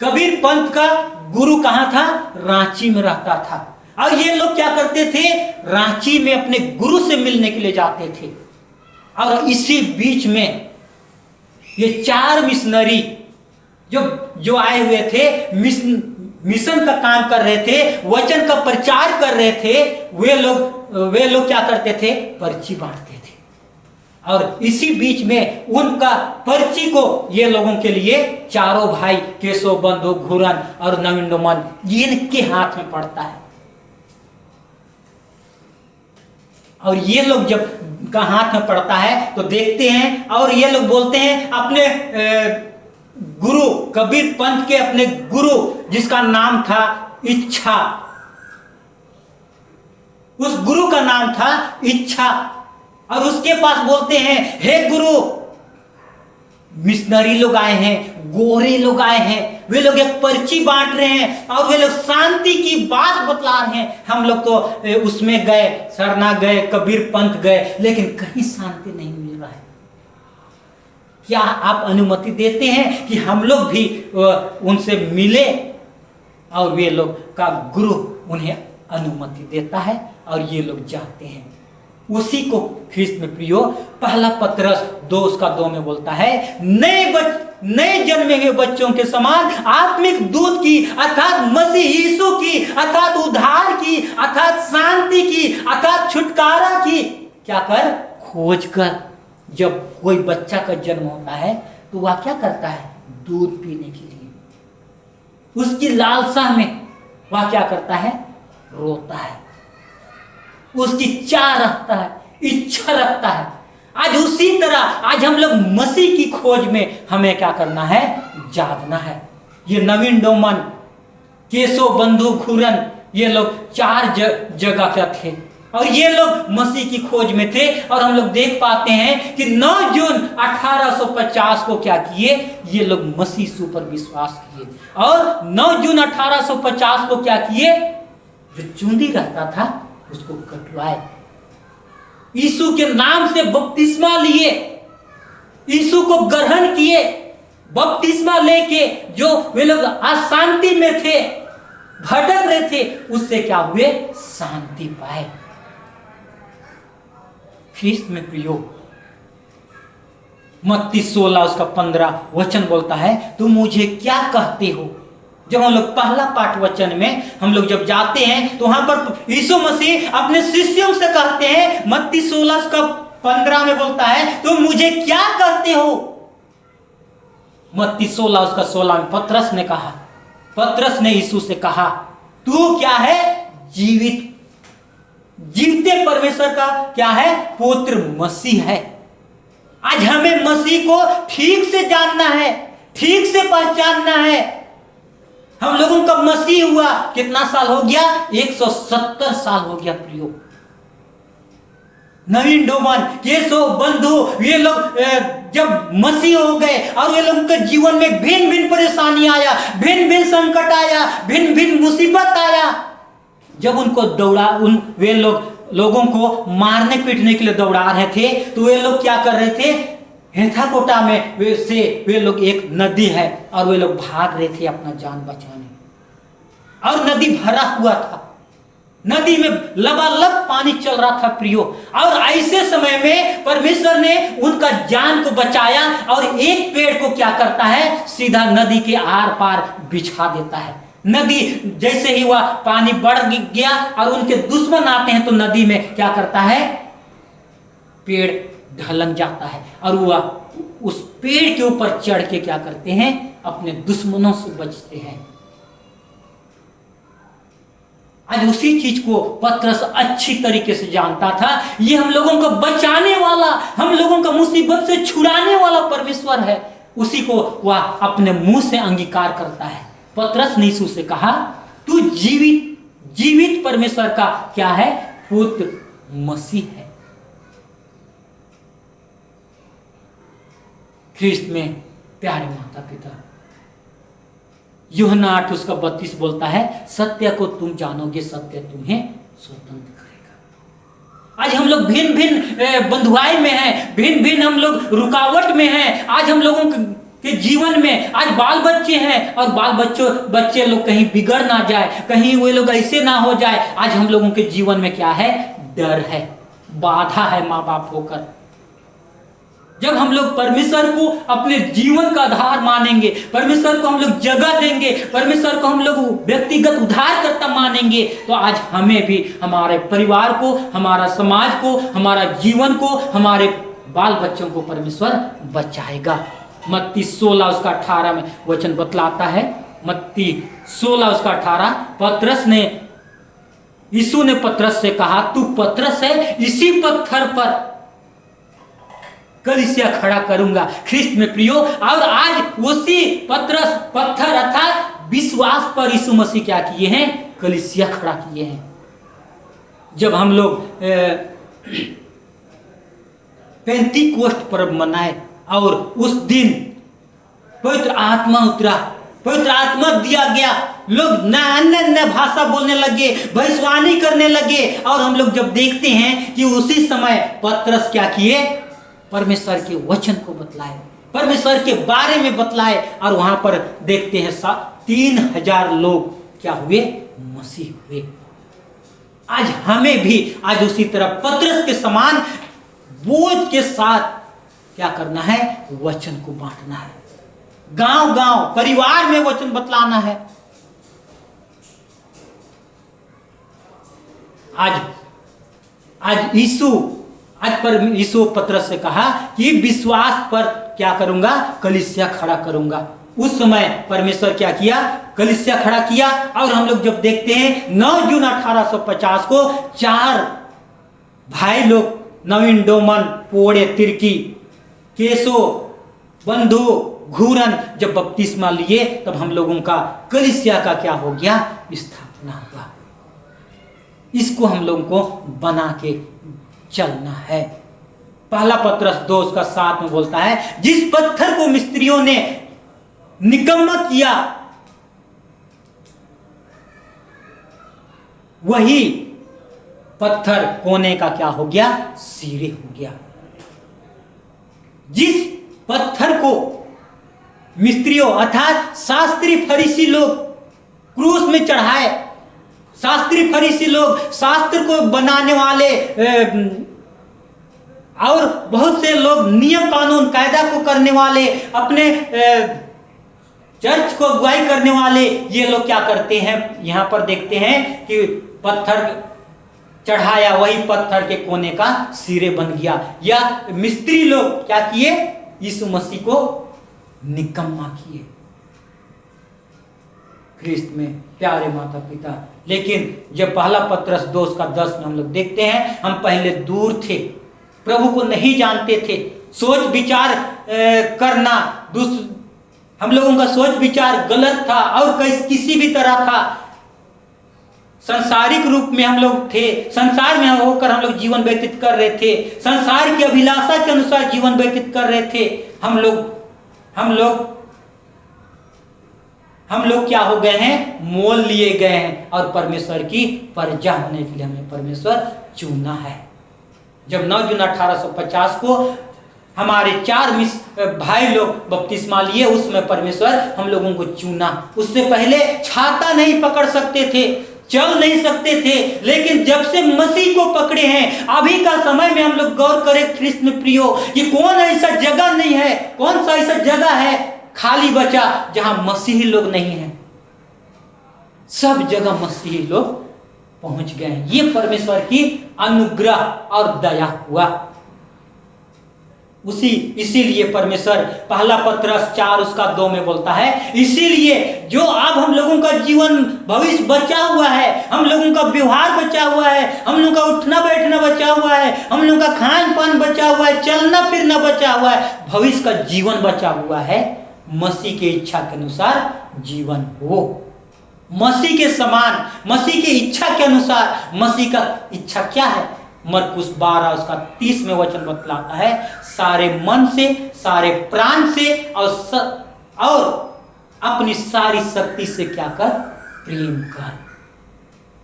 कबीर पंथ का गुरु कहां था, रांची में रहता था। और ये लोग क्या करते थे, रांची में अपने गुरु से मिलने के लिए जाते थे। और इसी बीच में ये 4 मिशनरी जो आए हुए थे, मिशन का काम कर रहे थे, वचन का प्रचार कर रहे थे, वे लोग क्या करते थे, पर्ची बांटते थे। और इसी बीच में उनका पर्ची को ये लोगों के लिए चारों भाई केशव, बंधु, घुरन और नवीन डोमन, इनके हाथ में पड़ता है। और ये लोग जब का हाथ में पड़ता है तो देखते हैं, और ये लोग बोलते हैं अपने गुरु, कबीर पंथ के अपने गुरु जिसका नाम था इच्छा, उस गुरु का नाम था इच्छा, और उसके पास बोलते हैं, हे गुरु, मिशनरी लोग आए हैं, गोरे लोग आए हैं, वे लोग एक पर्ची बांट रहे हैं और वे लोग शांति की बात बतला रहे हैं। हम लोग तो उसमें गए, सरना गए, कबीर पंथ गए, लेकिन कहीं शांति नहीं मिल रहा है। क्या आप अनुमति देते हैं कि हम लोग भी उनसे मिले? और वे लोग का गुरु उन्हें अनुमति देता है और ये लोग जाते हैं। उसी को ख्रीष्ट में प्रियो पहला पत्रस 2 उसका 2 में बोलता है, नए जन्मे हुए बच्चों के समान आत्मिक दूध की, अर्थात मसीह यीशु की, अर्थात उद्धार की, अर्थात शांति की, अर्थात छुटकारा की क्या कर, खोज कर। जब कोई बच्चा का जन्म होता है तो वह क्या करता है, दूध पीने के लिए, उसकी लालसा में वह क्या करता है, रोता है, उसकी चाह रखता है, इच्छा रखता है। आज उसी तरह आज हम लोग मसीह की खोज में हमें क्या करना है, जागना है। ये नवीन डोमन, केशव, बंधु, घुरन, ये लोग 4 जगह का थे और ये लोग मसीह की खोज में थे। और हम लोग देख पाते हैं कि 9 जून 1850 को क्या किए, ये लोग मसीह पर विश्वास किए। और 9 जून 1850 को क्या किए, जो चूंदी रहता था उसको कटवाए, यीशु के नाम से बपतिस्मा लिए, यीशु को ग्रहण किए। बपतिस्मा लेके जो वे लोग अशांति में थे, भटक रहे थे, उससे क्या हुए, शांति पाए। ख्रीष्ट में प्रियो मत्ती 16 उसका 15 वचन बोलता है, तुम मुझे क्या कहते हो। जब हम लोग पहला पाठ वचन में हम लोग जब जाते हैं तो वहां पर यीशु मसीह अपने शिष्यों से कहते हैं, मत्ती 16 उसका 15 में बोलता है, तुम मुझे क्या कहते हो। मत्ती 16 उसका 16 में पतरस ने यीशु से कहा, तू क्या है, जीवते परमेश्वर का क्या है, पुत्र मसीह है। आज हमें मसीह को ठीक से जानना है, ठीक से पहचानना है। हम लोगों का मसीह हुआ कितना साल हो गया, 170 साल हो गया प्रियो। नवीन डोमन, केशव, बंधु, ये लोग जब मसीह हो गए और वे लोगों के जीवन में भिन्न भिन्न परेशानी आया, भिन्न भिन्न संकट आया, भिन्न भिन्न मुसीबत आया, जब उनको वे लोगों को मारने पीटने के लिए दौड़ा रहे थे, तो वे लोग क्या कर रहे थे, हेथाकोटा में वे लोग, एक नदी है और वे लोग भाग रहे थे अपना जान बचाने, और नदी भरा हुआ था, नदी में लबालब पानी चल रहा था प्रियो। और ऐसे समय में परमेश्वर ने उनका जान को बचाया और एक पेड़ को क्या करता है, सीधा नदी के आर पार बिछा देता है। नदी जैसे ही वह पानी बढ़ गया और उनके दुश्मन आते हैं तो नदी में क्या करता है, पेड़ ढलन जाता है और वह उस पेड़ के ऊपर चढ़ के क्या करते हैं, अपने दुश्मनों से बचते हैं। आज उसी चीज को पतरस अच्छी तरीके से जानता था। ये हम लोगों को बचाने वाला, हम लोगों का मुसीबत से छुड़ाने वाला परमेश्वर है। उसी को वह अपने मुंह से अंगीकार करता है। पतरस ने यीशु से कहा, तू जीवित परमेश्वर का क्या है? पुत्र मसीह है। ख्रिस्त में प्यारे माता पिता, यूहन्ना 8:32 बोलता है, सत्य को तुम जानोगे, सत्य तुम्हें स्वतंत्र करेगा। आज हम लोग भिन्न भिन्न बंधुआई में हैं, भिन्न भिन्न हम लोग रुकावट में हैं। आज हम लोगों के जीवन में आज बाल बच्चे हैं, और बच्चे लोग कहीं बिगड़ ना जाए, कहीं वे लोग ऐसे ना हो जाए। आज हम लोगों के जीवन में क्या है? डर है, बाधा है माँ बाप होकर। जब हम लोग परमेश्वर को अपने जीवन का आधार मानेंगे, परमेश्वर को हम लोग जगह देंगे, परमेश्वर को हम लोग व्यक्तिगत उद्धारकर्ता मानेंगे, तो आज हमें भी, हमारे परिवार को, हमारा समाज को, हमारा जीवन को, हमारे बाल बच्चों को परमेश्वर बचाएगा। मत्ती 16:18 में वचन बतलाता है। मत्ती 16:18 यीशु ने पतरस से कहा, तू पतरस है, इसी पत्थर पर कलीसिया खड़ा करूंगा। ख्रिस्त में प्रियो, और आज उसी पत्थर अर्थात विश्वास पर यीशु मसीह क्या किए हैं? कलीसिया खड़ा किए हैं। जब हम लोग पेंतीकोस्ट पर्व मनाए और उस दिन पवित्र आत्मा उतरा, पवित्र आत्मा दिया गया, लोग अन्य भाषा बोलने लगे, भविष्यवाणी करने लगे, और हम लोग जब देखते हैं कि उसी समय पतरस क्या किए? परमेश्वर के वचन को बतलाए, परमेश्वर के बारे में बतलाए, और वहां पर देखते हैं 3000 लोग क्या हुए? मसीह हुए। आज हमें भी आज उसी तरह पतरस के समान बोझ के साथ क्या करना है? वचन को बांटना है। गांव गांव, परिवार में वचन बतलाना है। आज यीशु पतरस से कहा कि विश्वास पर क्या करूंगा? कलीसिया खड़ा करूंगा। उस समय परमेश्वर क्या किया? कलीसिया खड़ा किया। और हम लोग जब देखते हैं 9 जून 1850 को 4 भाई लोग, नवीन डोमन, पोड़े तिर्की, केशो, बंधु, घूरन, जब बपतिस्मा लिए, तब हम लोगों का कलीसिया का क्या हो गया? स्थापना हुआ। इसको हम लोगों को बना के चलना है। पहला पतरस 2:7 में बोलता है, जिस पत्थर को मिस्त्रियों ने निकम्मा किया, वही पत्थर कोने का क्या हो गया? सिरे हो गया। जिस पत्थर को मिस्त्रियों अर्थात शास्त्री फरीसी लोग क्रूस में चढ़ाए, शास्त्री फरीसी लोग, शास्त्र को बनाने वाले और बहुत से लोग नियम कानून कायदा को करने वाले, अपने चर्च को अगुवाई करने वाले, ये लोग क्या करते हैं? यहां पर देखते हैं कि पत्थर चढ़ाया, वही पत्थर के कोने का सिरे बन गया। या मिस्त्री लोग क्या किए? यीशु मसीह को निकम्मा किए। ख्रिस्त में प्यारे माता पिता, लेकिन जब पहला पतरस 2:10 में हम लोग देखते हैं, हम पहले दूर थे, प्रभु को नहीं जानते थे, सोच विचार करना हम लोगों का सोच विचार गलत था और किसी भी तरह था। संसारिक रूप में हम लोग थे, संसार में होकर हम लोग जीवन व्यतीत कर रहे थे, संसार की अभिलाषा के अनुसार जीवन व्यतीत कर रहे थे। हम लोग क्या हो गए हैं? मोल लिए गए हैं, और परमेश्वर की प्रजा होने के लिए हमें परमेश्वर चुना है। जब 9 जून 1850 को हमारे 4 भाई लोग बपतिस्मा लिए, उसमें परमेश्वर हम लोगों को चुना। उससे पहले छाता नहीं पकड़ सकते थे, चल नहीं सकते थे, लेकिन जब से मसीह को पकड़े हैं, अभी का समय में हम लोग गौर करें ख्रिस्त में प्रियो, कि कौन ऐसा जगह नहीं है, कौन सा ऐसा जगह है खाली बचा जहां मसीही लोग नहीं हैं। सब जगह मसीही लोग पहुंच गए हैं। ये परमेश्वर की अनुग्रह और दया हुआ। इसीलिए परमेश्वर पहला पत्रस 4 उसका 2 में बोलता है, इसीलिए जो अब हम लोगों का जीवन भविष्य बचा हुआ है, हम लोगों का व्यवहार बचा हुआ है, हम लोगों का उठना बैठना बचा हुआ है, हम लोगों का खान पान बचा हुआ है, चलना फिरना बचा हुआ है, भविष्य का जीवन बचा हुआ है, मसीह की इच्छा के अनुसार जीवन हो, मसीह के समान, मसीह की इच्छा के अनुसार। मसीह का इच्छा क्या है? मरकुस 12 उसका 30 में वचन बतलाता है, सारे मन से, सारे प्राण से और अपनी सारी शक्ति से क्या कर? प्रेम कर।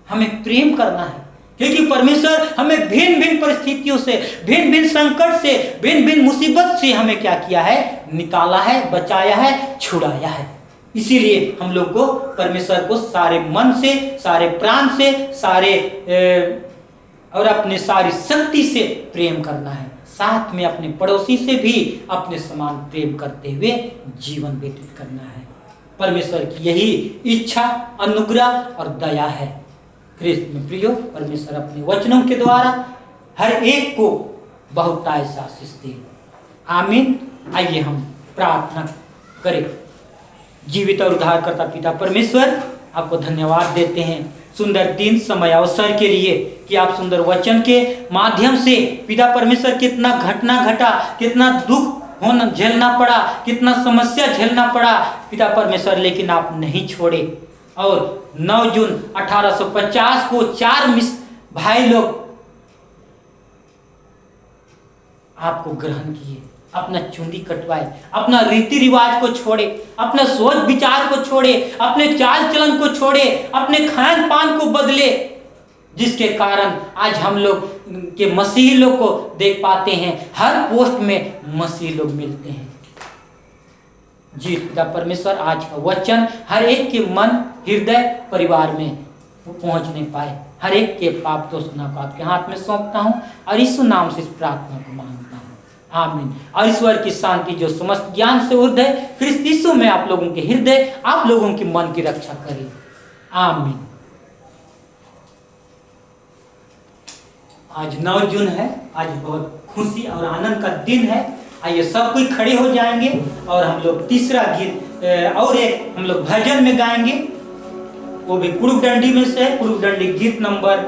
हमें प्रेम करना है, क्योंकि परमेश्वर हमें भिन्न भिन्न परिस्थितियों से, भिन्न भिन्न संकट से, भिन्न भिन्न मुसीबत से हमें क्या किया है? निकाला है, बचाया है, छुड़ाया है। इसीलिए हम लोग को परमेश्वर को सारे मन से, सारे प्राण से, और अपने सारी शक्ति से प्रेम करना है, साथ में अपने पड़ोसी से भी अपने समान प्रेम करते हुए जीवन व्यतीत करना है। परमेश्वर की यही इच्छा, अनुग्रह और दया है। ख्रिस्त में प्रियो, परमेश्वर अपने वचनों के द्वारा हर एक को बहुतायत से आशीष दे। आमीन। आइए हम प्रार्थना करें। जीवित और उद्धारकर्ता पिता परमेश्वर, आपको धन्यवाद देते हैं सुंदर दिन, समय, अवसर के लिए कि आप सुंदर वचन के माध्यम से पिता परमेश्वर कितना घटना घटा, कितना दुख होना झेलना पड़ा, कितना समस्या झेलना पड़ा पिता परमेश्वर, लेकिन आप नहीं छोड़े। और 9 जून 1850 को 4 भाई लोग आपको ग्रहण किए, अपना चुंदी कटवाए, अपना रीति रिवाज को छोड़े, अपना सोच विचार को छोड़े, अपने चाल चलन को छोड़े, अपने खान पान को बदले, जिसके कारण आज हम लोग के मसीही लोग को देख पाते हैं, हर पोस्ट में मसीही लोग मिलते हैं। जी पिता परमेश्वर, आज का वचन हर एक के मन, हृदय, परिवार में पहुंचने पाए। हर एक के पाप दोष को आपके हाथ में सौंपता हूं और यीशु नाम से इस प्रार्थना को मांगता हूं। आमीन। और ईश्वर की शांति जो समस्त ज्ञान से ऊर्ध्व है, ख्रिस्त यीशु में आप लोगों के हृदय, आप लोगों की मन की रक्षा करे। आमीन। आज 9 जून है, आज बहुत खुशी और आनंद का दिन है। आइए सब कोई खड़े हो जाएंगे और हम लोग तीसरा गीत और एक हम लोग भजन में गाएंगे, वो भी कुरुक डंडी में से, कुरुक डंडी गीत नंबर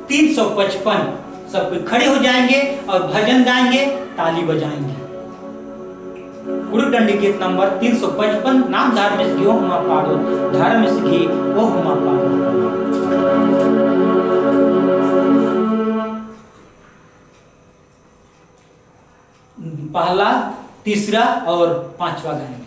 355। सब कोई खड़े हो जाएंगे और भजन गाएंगे, ताली बजाएंगे। कुरुक डंडी गीत नंबर 355, नाम धार में से हुमा पाड़ो, धार में से घी वो हुमा पाड़ो। पहला, तीसरा और पांचवा गाएंगे।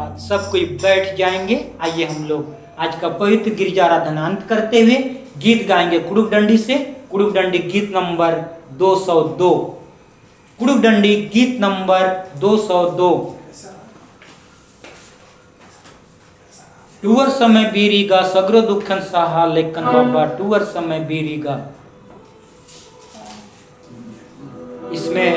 बाद सब कोई बैठ जाएंगे। आइए हम लोग आज का पवित्र गिरजाराधनांत करते हुए गीत गाएंगे कुड़ुक डंडी से। कुड़ुक डंडी गीत नंबर 202। कुड़ुक डंडी गीत नंबर 202। टूवर समय बीरीगा सगरो दुखन सहा लेखन बाबा टूवर समय बीरीगा। इसमें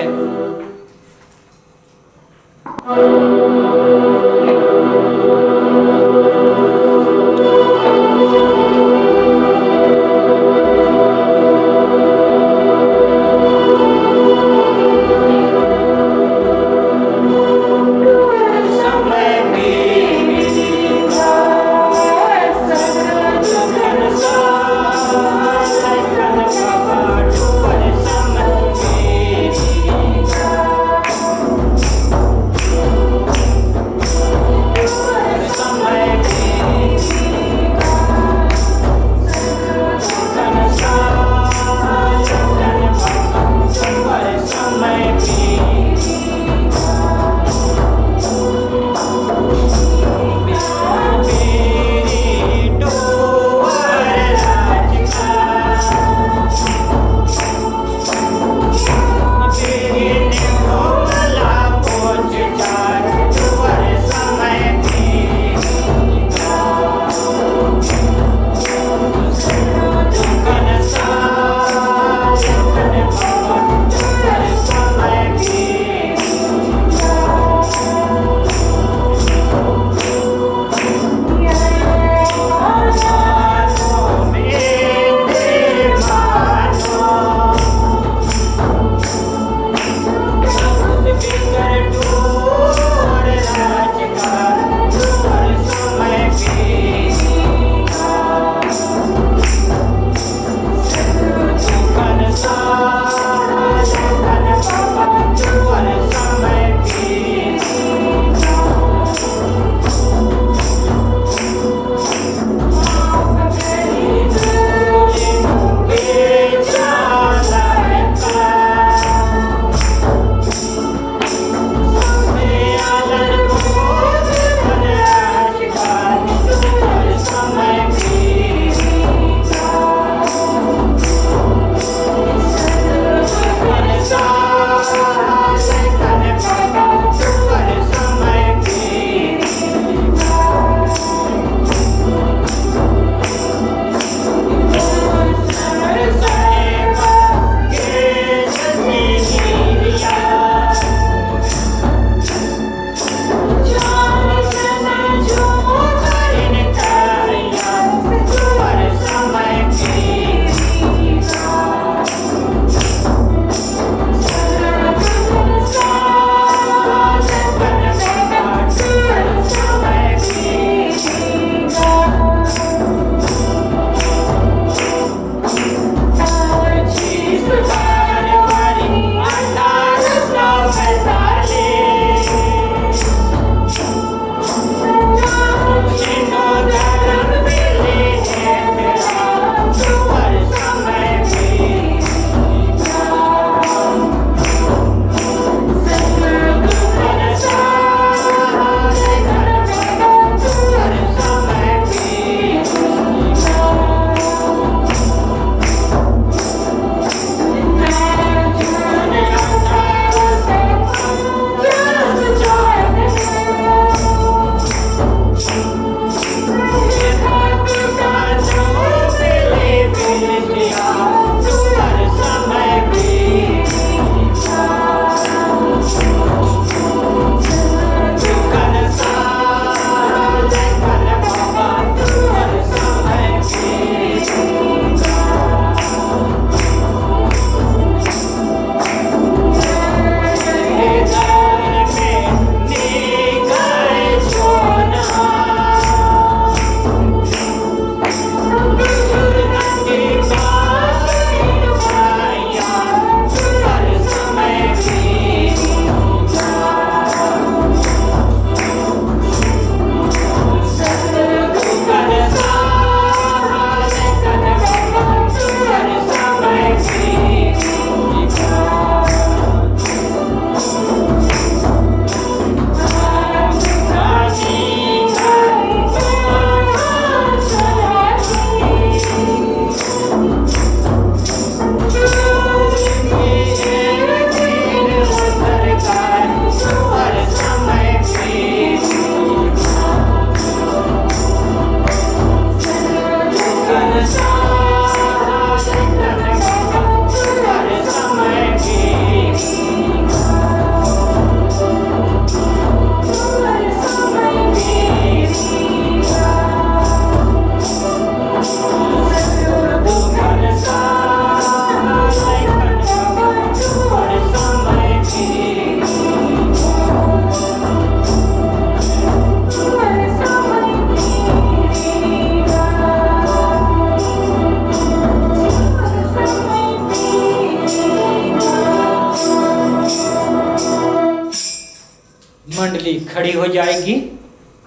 हो जाएगी।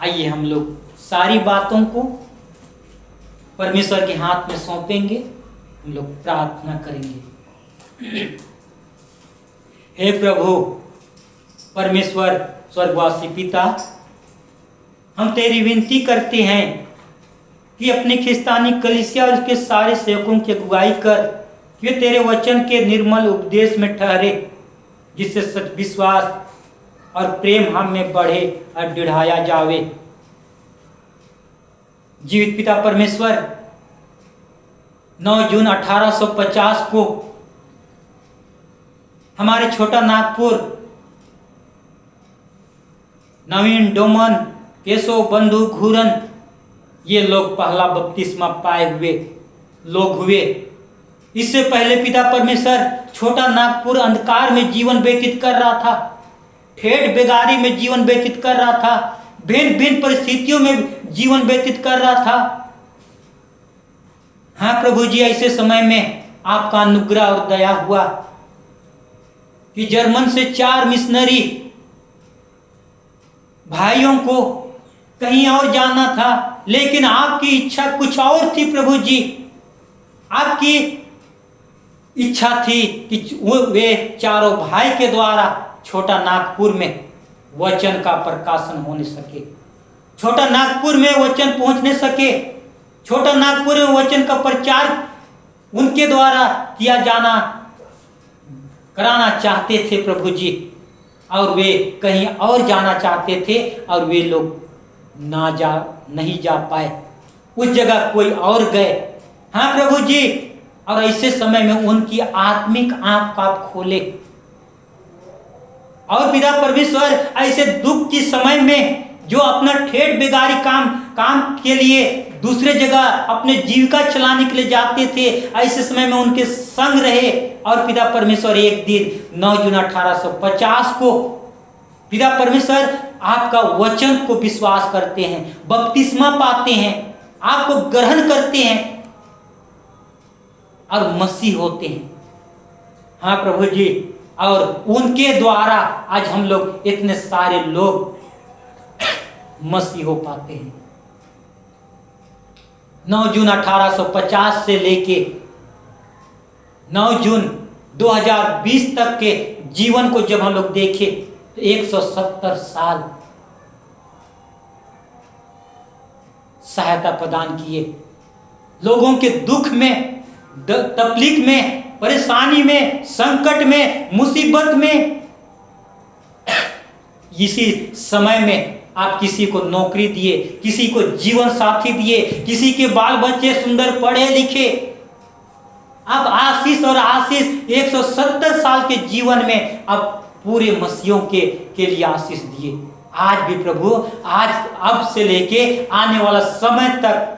आइए हम लोग सारी बातों को परमेश्वर के हाथ में सौंपेंगे, हम लोग प्रार्थना करेंगे। हे प्रभु परमेश्वर स्वर्गवासी पिता, हम तेरी विनती करते हैं कि अपनी खिस्तानी कलीसिया और उसके सारे सेवकों की अगुवाई कर कि वे तेरे वचन के निर्मल उपदेश में ठहरे, जिससे सच विश्वास और प्रेम हम में बढ़े और दृढ़ाया जावे। जीवित पिता परमेश्वर 9 जून 1850 को हमारे छोटा नागपुर नवीन डोमन, केशव बंधु घूरन, ये लोग पहला बपतिस्मा पाए हुए लोग हुए। इससे पहले पिता परमेश्वर छोटा नागपुर अंधकार में जीवन व्यतीत कर रहा था, ठेठ बेगारी में जीवन व्यतीत कर रहा था, भिन्न भिन्न परिस्थितियों में जीवन व्यतीत कर रहा था। हाँ प्रभु जी, ऐसे समय में आपका अनुग्रह और दया हुआ कि जर्मन से 4 मिशनरी भाइयों को कहीं और जाना था, लेकिन आपकी इच्छा कुछ और थी प्रभु जी। आपकी इच्छा थी कि वे चारों भाई के द्वारा छोटा नागपुर में वचन का प्रकाशन होने सके, छोटा नागपुर में वचन पहुंचने सके, छोटा नागपुर में वचन का प्रचार उनके द्वारा किया जाना कराना चाहते थे प्रभु जी। और वे कहीं और जाना चाहते थे और वे लोग नहीं जा पाए, उस जगह कोई और गए। हाँ प्रभु जी, और ऐसे समय में उनकी आत्मिक आंख आप खोले। और पिता परमेश्वर, ऐसे दुख के समय में जो अपना ठेठ बेगारी काम के लिए दूसरे जगह अपने जीविका चलाने के लिए जाते थे, ऐसे समय में उनके संग रहे। और पिता परमेश्वर एक दिन 9 जून 1850 को पिता परमेश्वर आपका वचन को विश्वास करते हैं, बपतिस्मा पाते हैं, आपको ग्रहण करते हैं और मसीह होते हैं। हाँ प्रभु जी, और उनके द्वारा आज हम लोग इतने सारे लोग मसीह हो पाते हैं। 9 जून 1850 से लेके 9 जून 2020 तक के जीवन को जब हम लोग देखें तो 170 साल सहायता प्रदान किए, लोगों के दुख में, तकलीफ में, परेशानी में, संकट में, मुसीबत में। इसी समय में आप किसी को नौकरी दिए, किसी को जीवन साथी दिए, किसी के बाल बच्चे सुंदर पढ़े लिखे। अब आशीष और आशीष 170 साल के जीवन में अब पूरे मसीहों के लिए आशीष दिए। आज भी प्रभु, आज अब से लेके आने वाला समय तक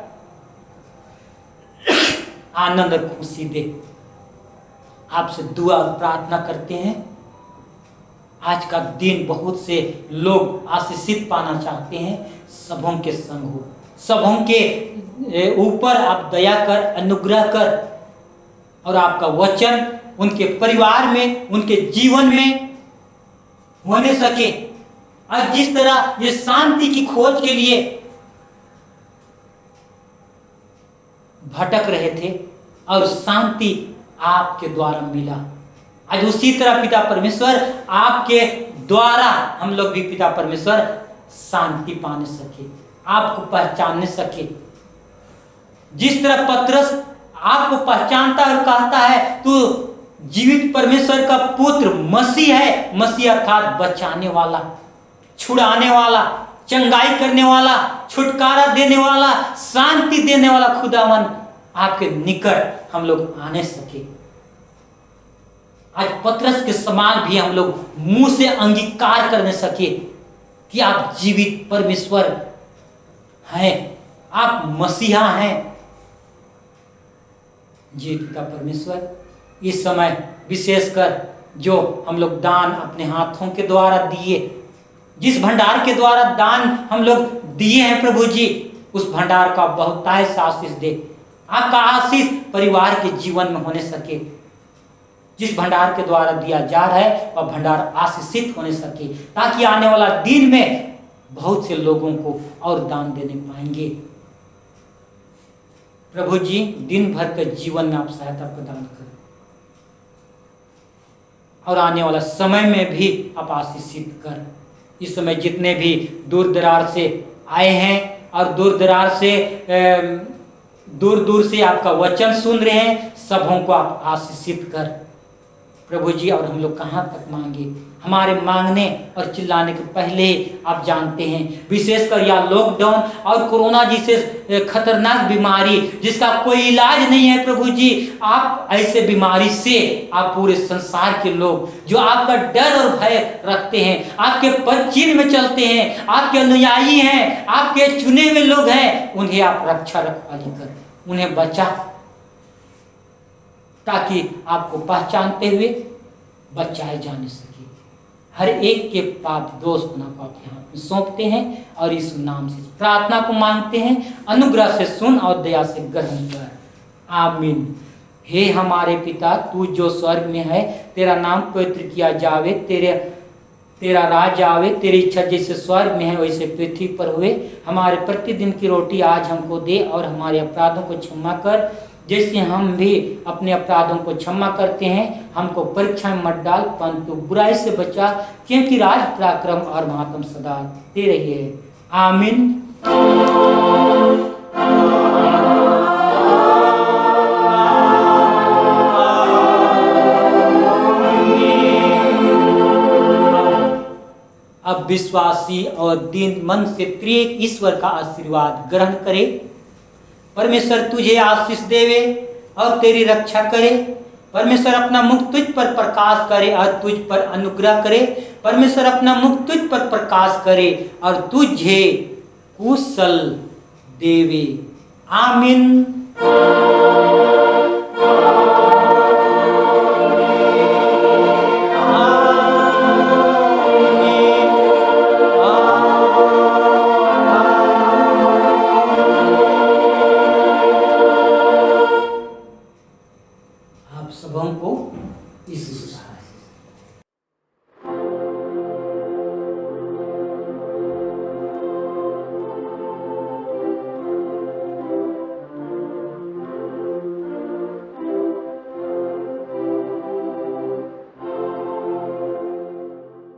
आनंद और खुशी दे। आपसे दुआ और प्रार्थना करते हैं। आज का दिन बहुत से लोग आशीषित पाना चाहते हैं, सबों के संग हो, सबों के ऊपर आप दया कर, अनुग्रह कर, और आपका वचन उनके परिवार में, उनके जीवन में होने सके। और जिस तरह ये शांति की खोज के लिए भटक रहे थे और शांति आपके द्वारा मिला, आज उसी तरह पिता परमेश्वर आपके द्वारा हम लोग भी पिता परमेश्वर शांति पाने सके, आपको पहचानने सके। जिस तरह पतरस आपको पहचानता और कहता है तू जीवित परमेश्वर का पुत्र मसीह है, मसीह अर्थात बचाने वाला, छुड़ाने वाला, चंगाई करने वाला, छुटकारा देने वाला, शांति देने वाला खुदावन आपके निकट हम लोग आने सके। आज पतरस के समान भी हम लोग मुंह से अंगीकार करने सके कि आप जीवित परमेश्वर हैं, आप मसीहा हैं। जी पिता परमेश्वर, इस समय विशेषकर जो हम लोग दान अपने हाथों के द्वारा दिए, जिस भंडार के द्वारा दान हम लोग दिए हैं प्रभु जी, उस भंडार का बहुतायत आशीष दे। आपका आशीष परिवार के जीवन में होने सके। जिस भंडार के द्वारा दिया जा रहा है वह भंडार आशीषित होने सके, ताकि आने वाला दिन में बहुत से लोगों को और दान देने पाएंगे। प्रभु जी, दिन भर के जीवन में आप सहायता प्रदान करें और आने वाला समय में भी आप आशीषित कर। इस समय जितने भी दूर दराज से आए हैं और दूर दराज से दूर दूर से आपका वचन सुन रहे हैं, सबों को आप आशीषित कर प्रभु जी। और हम लोग कहाँ तक मांगे, हमारे मांगने और चिल्लाने के पहले आप जानते हैं। विशेषकर यह लॉकडाउन और कोरोना जैसे खतरनाक बीमारी जिसका कोई इलाज नहीं है प्रभु जी, आप ऐसे बीमारी से आप पूरे संसार के लोग जो आपका डर और भय रखते हैं, आपके पद चिन्ह में चलते हैं, आपके अनुयायी हैं, आपके चुने हुए लोग हैं, उन्हें आप रक्षा रखवाली कर, उन्हें बचा, ताकि आपको पहचानते हुए बचाए जाने सके। हर एक के पाप दोष गुना को आप यहाँ पे सौंपते हैं और इस नाम से प्रार्थना को मांगते हैं। अनुग्रह से सुन और दया से ग्रहण कर, आमीन। हे हमारे पिता, तू जो स्वर्ग में है, तेरा नाम पवित्र किया जावे, तेरा राज आवे, तेरी इच्छा जैसे स्वर्ग में है वैसे पृथ्वी पर हुए। हमारे प्रतिदिन की रोटी आज हमको दे और हमारे अपराधों को क्षमा कर जैसे हम भी अपने अपराधों को क्षमा करते हैं। हमको परीक्षा में मत डाल, परंतु बुराई से बचा, क्योंकि राज पराक्रम और महात्म सदा तेरे ही है, आमीन। अब विश्वासी और दीन मन से त्रिएक ईश्वर का आशीर्वाद ग्रहण करे। परमेश्वर तुझे आशीष देवे और तेरी रक्षा करे। परमेश्वर अपना मुख तुझ पर प्रकाश करे और तुझ पर अनुग्रह करे। परमेश्वर अपना मुख तुझ पर प्रकाश करे और तुझे कुशल देवे, आमीन।